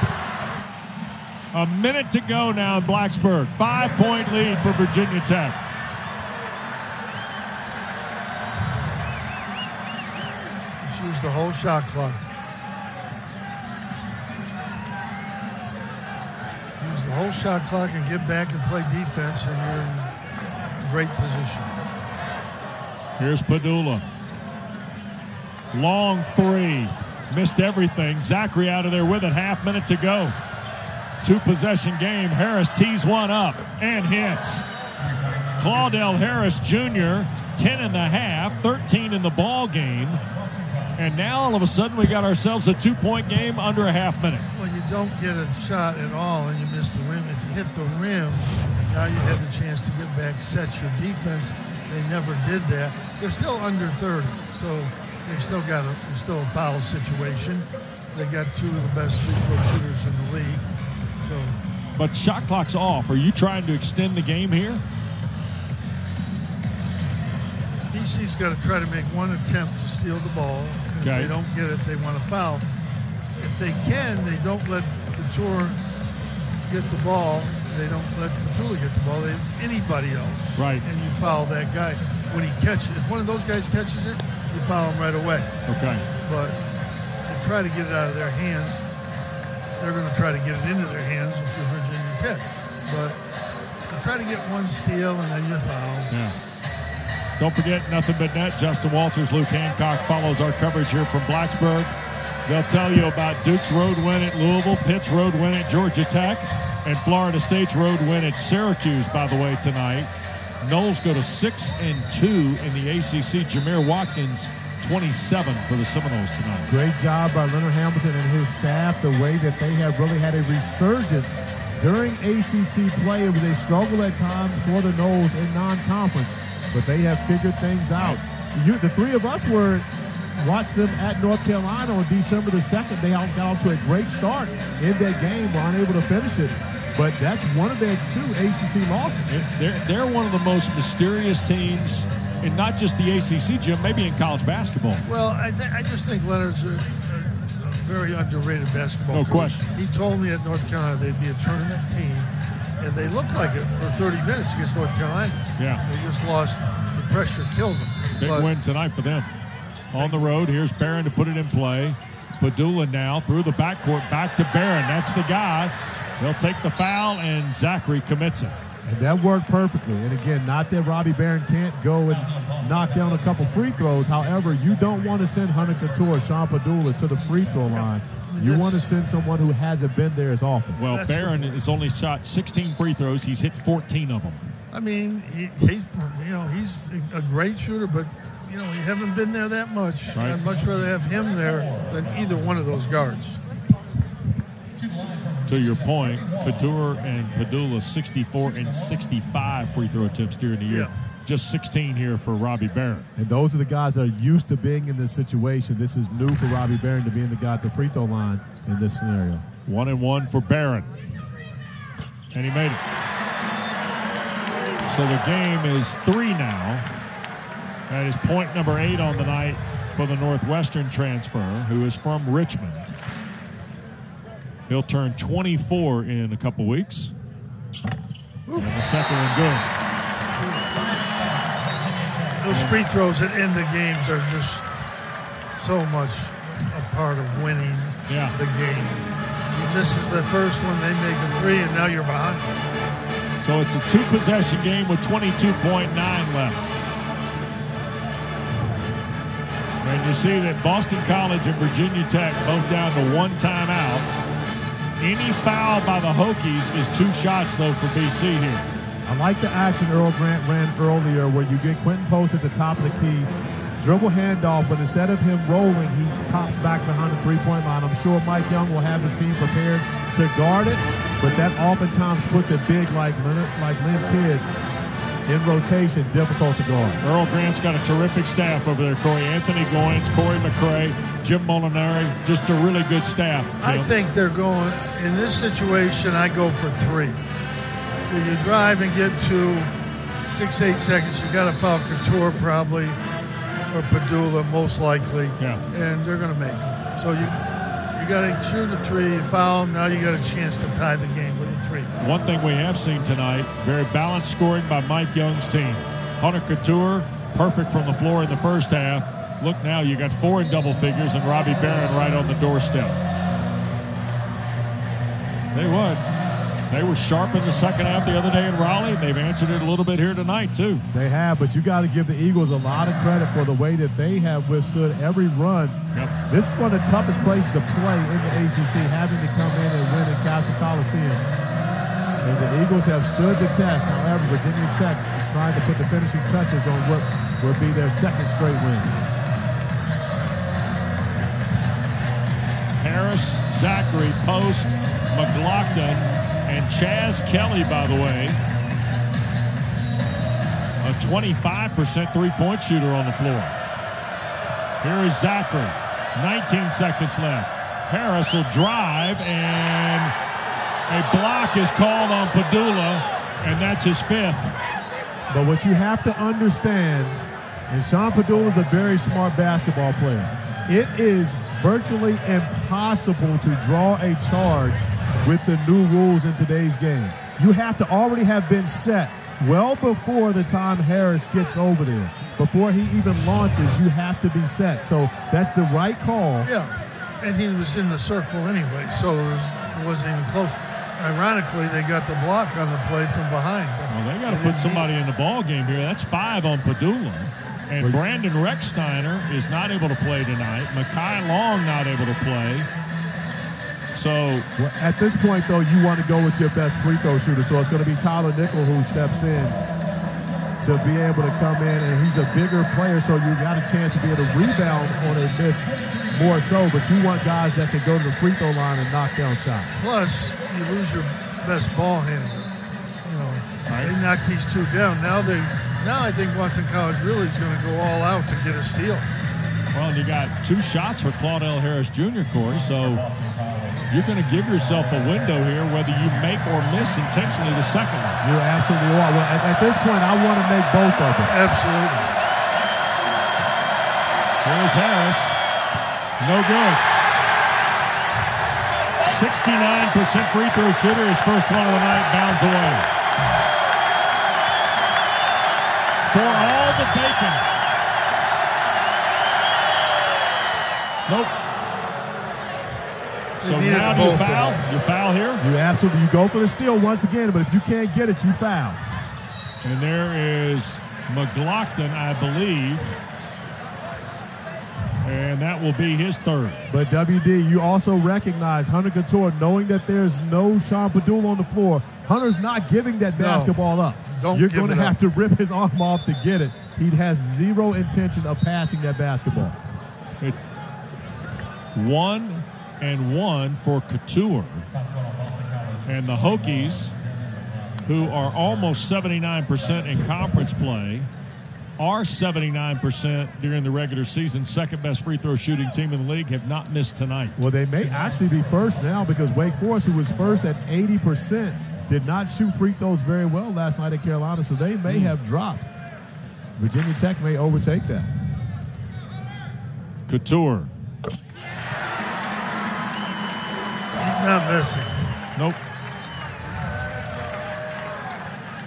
A minute to go now in Blacksburg. 5-point lead for Virginia Tech. Just use the whole shot clock. Use the whole shot clock and get back and play defense, and you're in a great position. Here's Pedulla. Long three. Missed everything. Zachary out of there with it. Half minute to go. 2-possession game. Harris tees one up and hits. Claudell Harris Jr., 10 in the half, 13 in the ball game. And now all of a sudden we got ourselves a 2-point game under a half minute. Well, you don't get a shot at all and you miss the rim. If you hit the rim, now you have the chance to get back, set your defense. They never did that. They're still under 30, so they've still got it's still a foul situation. They got 2 of the best free throw shooters in the league. So. But shot clock's off. Are you trying to extend the game here? BC's got to try to make one attempt to steal the ball. If they don't get it, they want to foul. If they can, they don't let Cattoor get the ball. They don't let Pedulla get the ball. It's anybody else. Right. And you foul that guy. When he catches it, if one of those guys catches it, you foul him right away. Okay. But you try to get it out of their hands. They're going to try to get it into their hands if you're Virginia Tech. But you try to get one steal and then you foul. Yeah. Don't forget, Nothing But Net. Justin Walters, Luke Hancock follows our coverage here from Blacksburg. They'll tell you about Duke's road win at Louisville, Pitt's road win at Georgia Tech, and Florida State's road win at Syracuse, by the way, tonight. Noles go to 6-2 in the ACC. Jameer Watkins, 27 for the Seminoles tonight. Great job by Leonard Hamilton and his staff, the way that they have really had a resurgence during ACC play. They struggle at times for the Noles in non-conference, but they have figured things out. The three of us watched them at North Carolina on December the 2nd. They got off to a great start in that game, were unable to finish it. But that's one of their 2 ACC losses. They're one of the most mysterious teams in not just the ACC, Jim, maybe in college basketball. Well, I just think Leonard's a very underrated basketball coach. Question. He told me at North Carolina they'd be a tournament team, and they looked like it for 30 minutes against North Carolina. Yeah. They just lost. The pressure killed them. Big win tonight for them. On the road, here's Barron to put it in play. Pedulla now through the backcourt, back to Barron. That's the guy. He'll take the foul, and Zachary commits it. And that worked perfectly. And again, not that Robbie Barron can't go and knock down a couple free throws. However, you don't want to send Hunter Cattoor, Sean Pedulla to the free throw line. You want to send someone who hasn't been there as often. Well, Barron has only shot 16 free throws. He's hit 14 of them. I mean, he's a great shooter, but you haven't been there that much. Right. I'd much rather have him there than either one of those guards. To your point, Cattoor and Pedulla 64 and 65 free throw attempts during the year. Yeah. Just 16 here for Robbie Barron. And those are the guys that are used to being in this situation. This is new for Robbie Barron to being the guy at the free throw line in this scenario. 1-and-1 for Barron. And he made it. So the game is 3 now. That is point number 8 on the night for the Northwestern transfer, who is from Richmond. He'll turn 24 in a couple weeks. And the second one good. Those free throws at end of games are just so much a part of winning the game. This is the first one, they make a three, and now you're behind. So it's a two-possession game with 22.9 left. And you see that Boston College and Virginia Tech both down to one timeout. Any foul by the Hokies is 2 shots, though, for BC here. I like the action Earl Grant ran earlier where you get Quinten Post at the top of the key, dribble handoff, but instead of him rolling, he pops back behind the three-point line. I'm sure Mike Young will have his team prepared to guard it, but that oftentimes puts a big like Lynn Kidd in rotation, difficult to guard. Earl Grant's got a terrific staff over there. Corey Anthony Goins, Corey McCray, Jim Molinari, just a really good staff. I think they're going, in this situation, I go for 3. If you drive and get to 6-8 seconds, you got to foul Cattoor probably, or Pedulla most likely, and they're going to make it. So you got to shoot a 3, foul them, now you got a chance to tie the game with a 3. One thing we have seen tonight, very balanced scoring by Mike Young's team. Hunter Cattoor, perfect from the floor in the first half. Look now, you got 4 in double figures, and Robbie Barron right on the doorstep. They were sharp in the second half the other day in Raleigh. They've answered it a little bit here tonight, too. They have, but you got to give the Eagles a lot of credit for the way that they have withstood every run. This is one of the toughest places to play in the ACC, having to come in and win at Castle Coliseum. And the Eagles have stood the test. However, Virginia Tech is trying to put the finishing touches on what will be their second straight win. Harris, Zachary, Post, McGlockton, and Chaz Kelly, by the way, a 25% three-point shooter on the floor. Here is Zachary. 19 seconds left. Harris will drive, and a block is called on Pedulla, and that's his 5th. But what you have to understand, and Sean Pedulla is a very smart basketball player, it is virtually impossible to draw a charge with the new rules in today's game. You have to already have been set well before the time Harris gets over there. Before he even launches, you have to be set. So that's the right call. Yeah, and he was in the circle anyway, so it wasn't even close. Ironically, they got the block on the play from behind. Well, they got to put somebody in the ball game here. That's 5 on Pedulla. And Brandon Rechsteiner is not able to play tonight. Mekhi Long not able to play. So at this point, though, you want to go with your best free throw shooter. So it's going to be Tyler Nickel who steps in to be able to come in, and he's a bigger player, so you got a chance to be able to rebound on a miss more so. But you want guys that can go to the free throw line and knock down shots. Plus, you lose your best ball handler. You know, they knock these 2 down. Now I think Boston College really is going to go all out to get a steal. Well, you got 2 shots for Claudell Harris Jr., Corey, so you're going to give yourself a window here whether you make or miss intentionally the second one. You absolutely are. Well, at this point, I want to make both of them. Absolutely. Here's Harris. No good. 69% free throw shooter. His first one of the night bounds away. For all the bacon. Nope. So now do you foul? You foul here? You absolutely. You go for the steal once again, but if you can't get it, you foul. And there is McGlockton, I believe. And that will be his 3rd. But WD, you also recognize Hunter Cattoor, knowing that there's no Sean Pedulla on the floor. Hunter's not giving that basketball up. You're going to have to rip his arm off to get it. He has 0 intention of passing that basketball. 1-and-1 for Cattoor. And the Hokies, who are almost 79% in conference play, are 79% during the regular season. Second best free throw shooting team in the league, have not missed tonight. Well, they may actually be first now because Wake Forest, who was first at 80%, did not shoot free throws very well last night at Carolina, so they may have dropped. Virginia Tech may overtake that. Cattoor. He's not missing. Nope.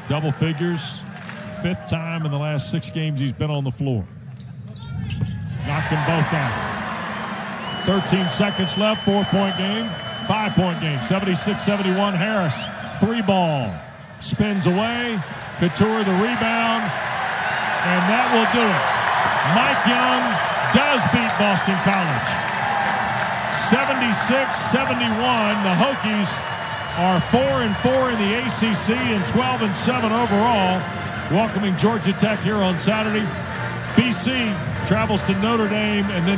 Double figures. 5th time in the last 6 games he's been on the floor. Knocked them both down. 13 seconds left. 4-point game. 5-point game. 76-71 Harris. 3-ball. Spins away. Cattoor the rebound. And that will do it. Mike Young does beat Boston College. 76-71. The Hokies are 4-4 in the ACC and 12-7 overall. Welcoming Georgia Tech here on Saturday. BC travels to Notre Dame and then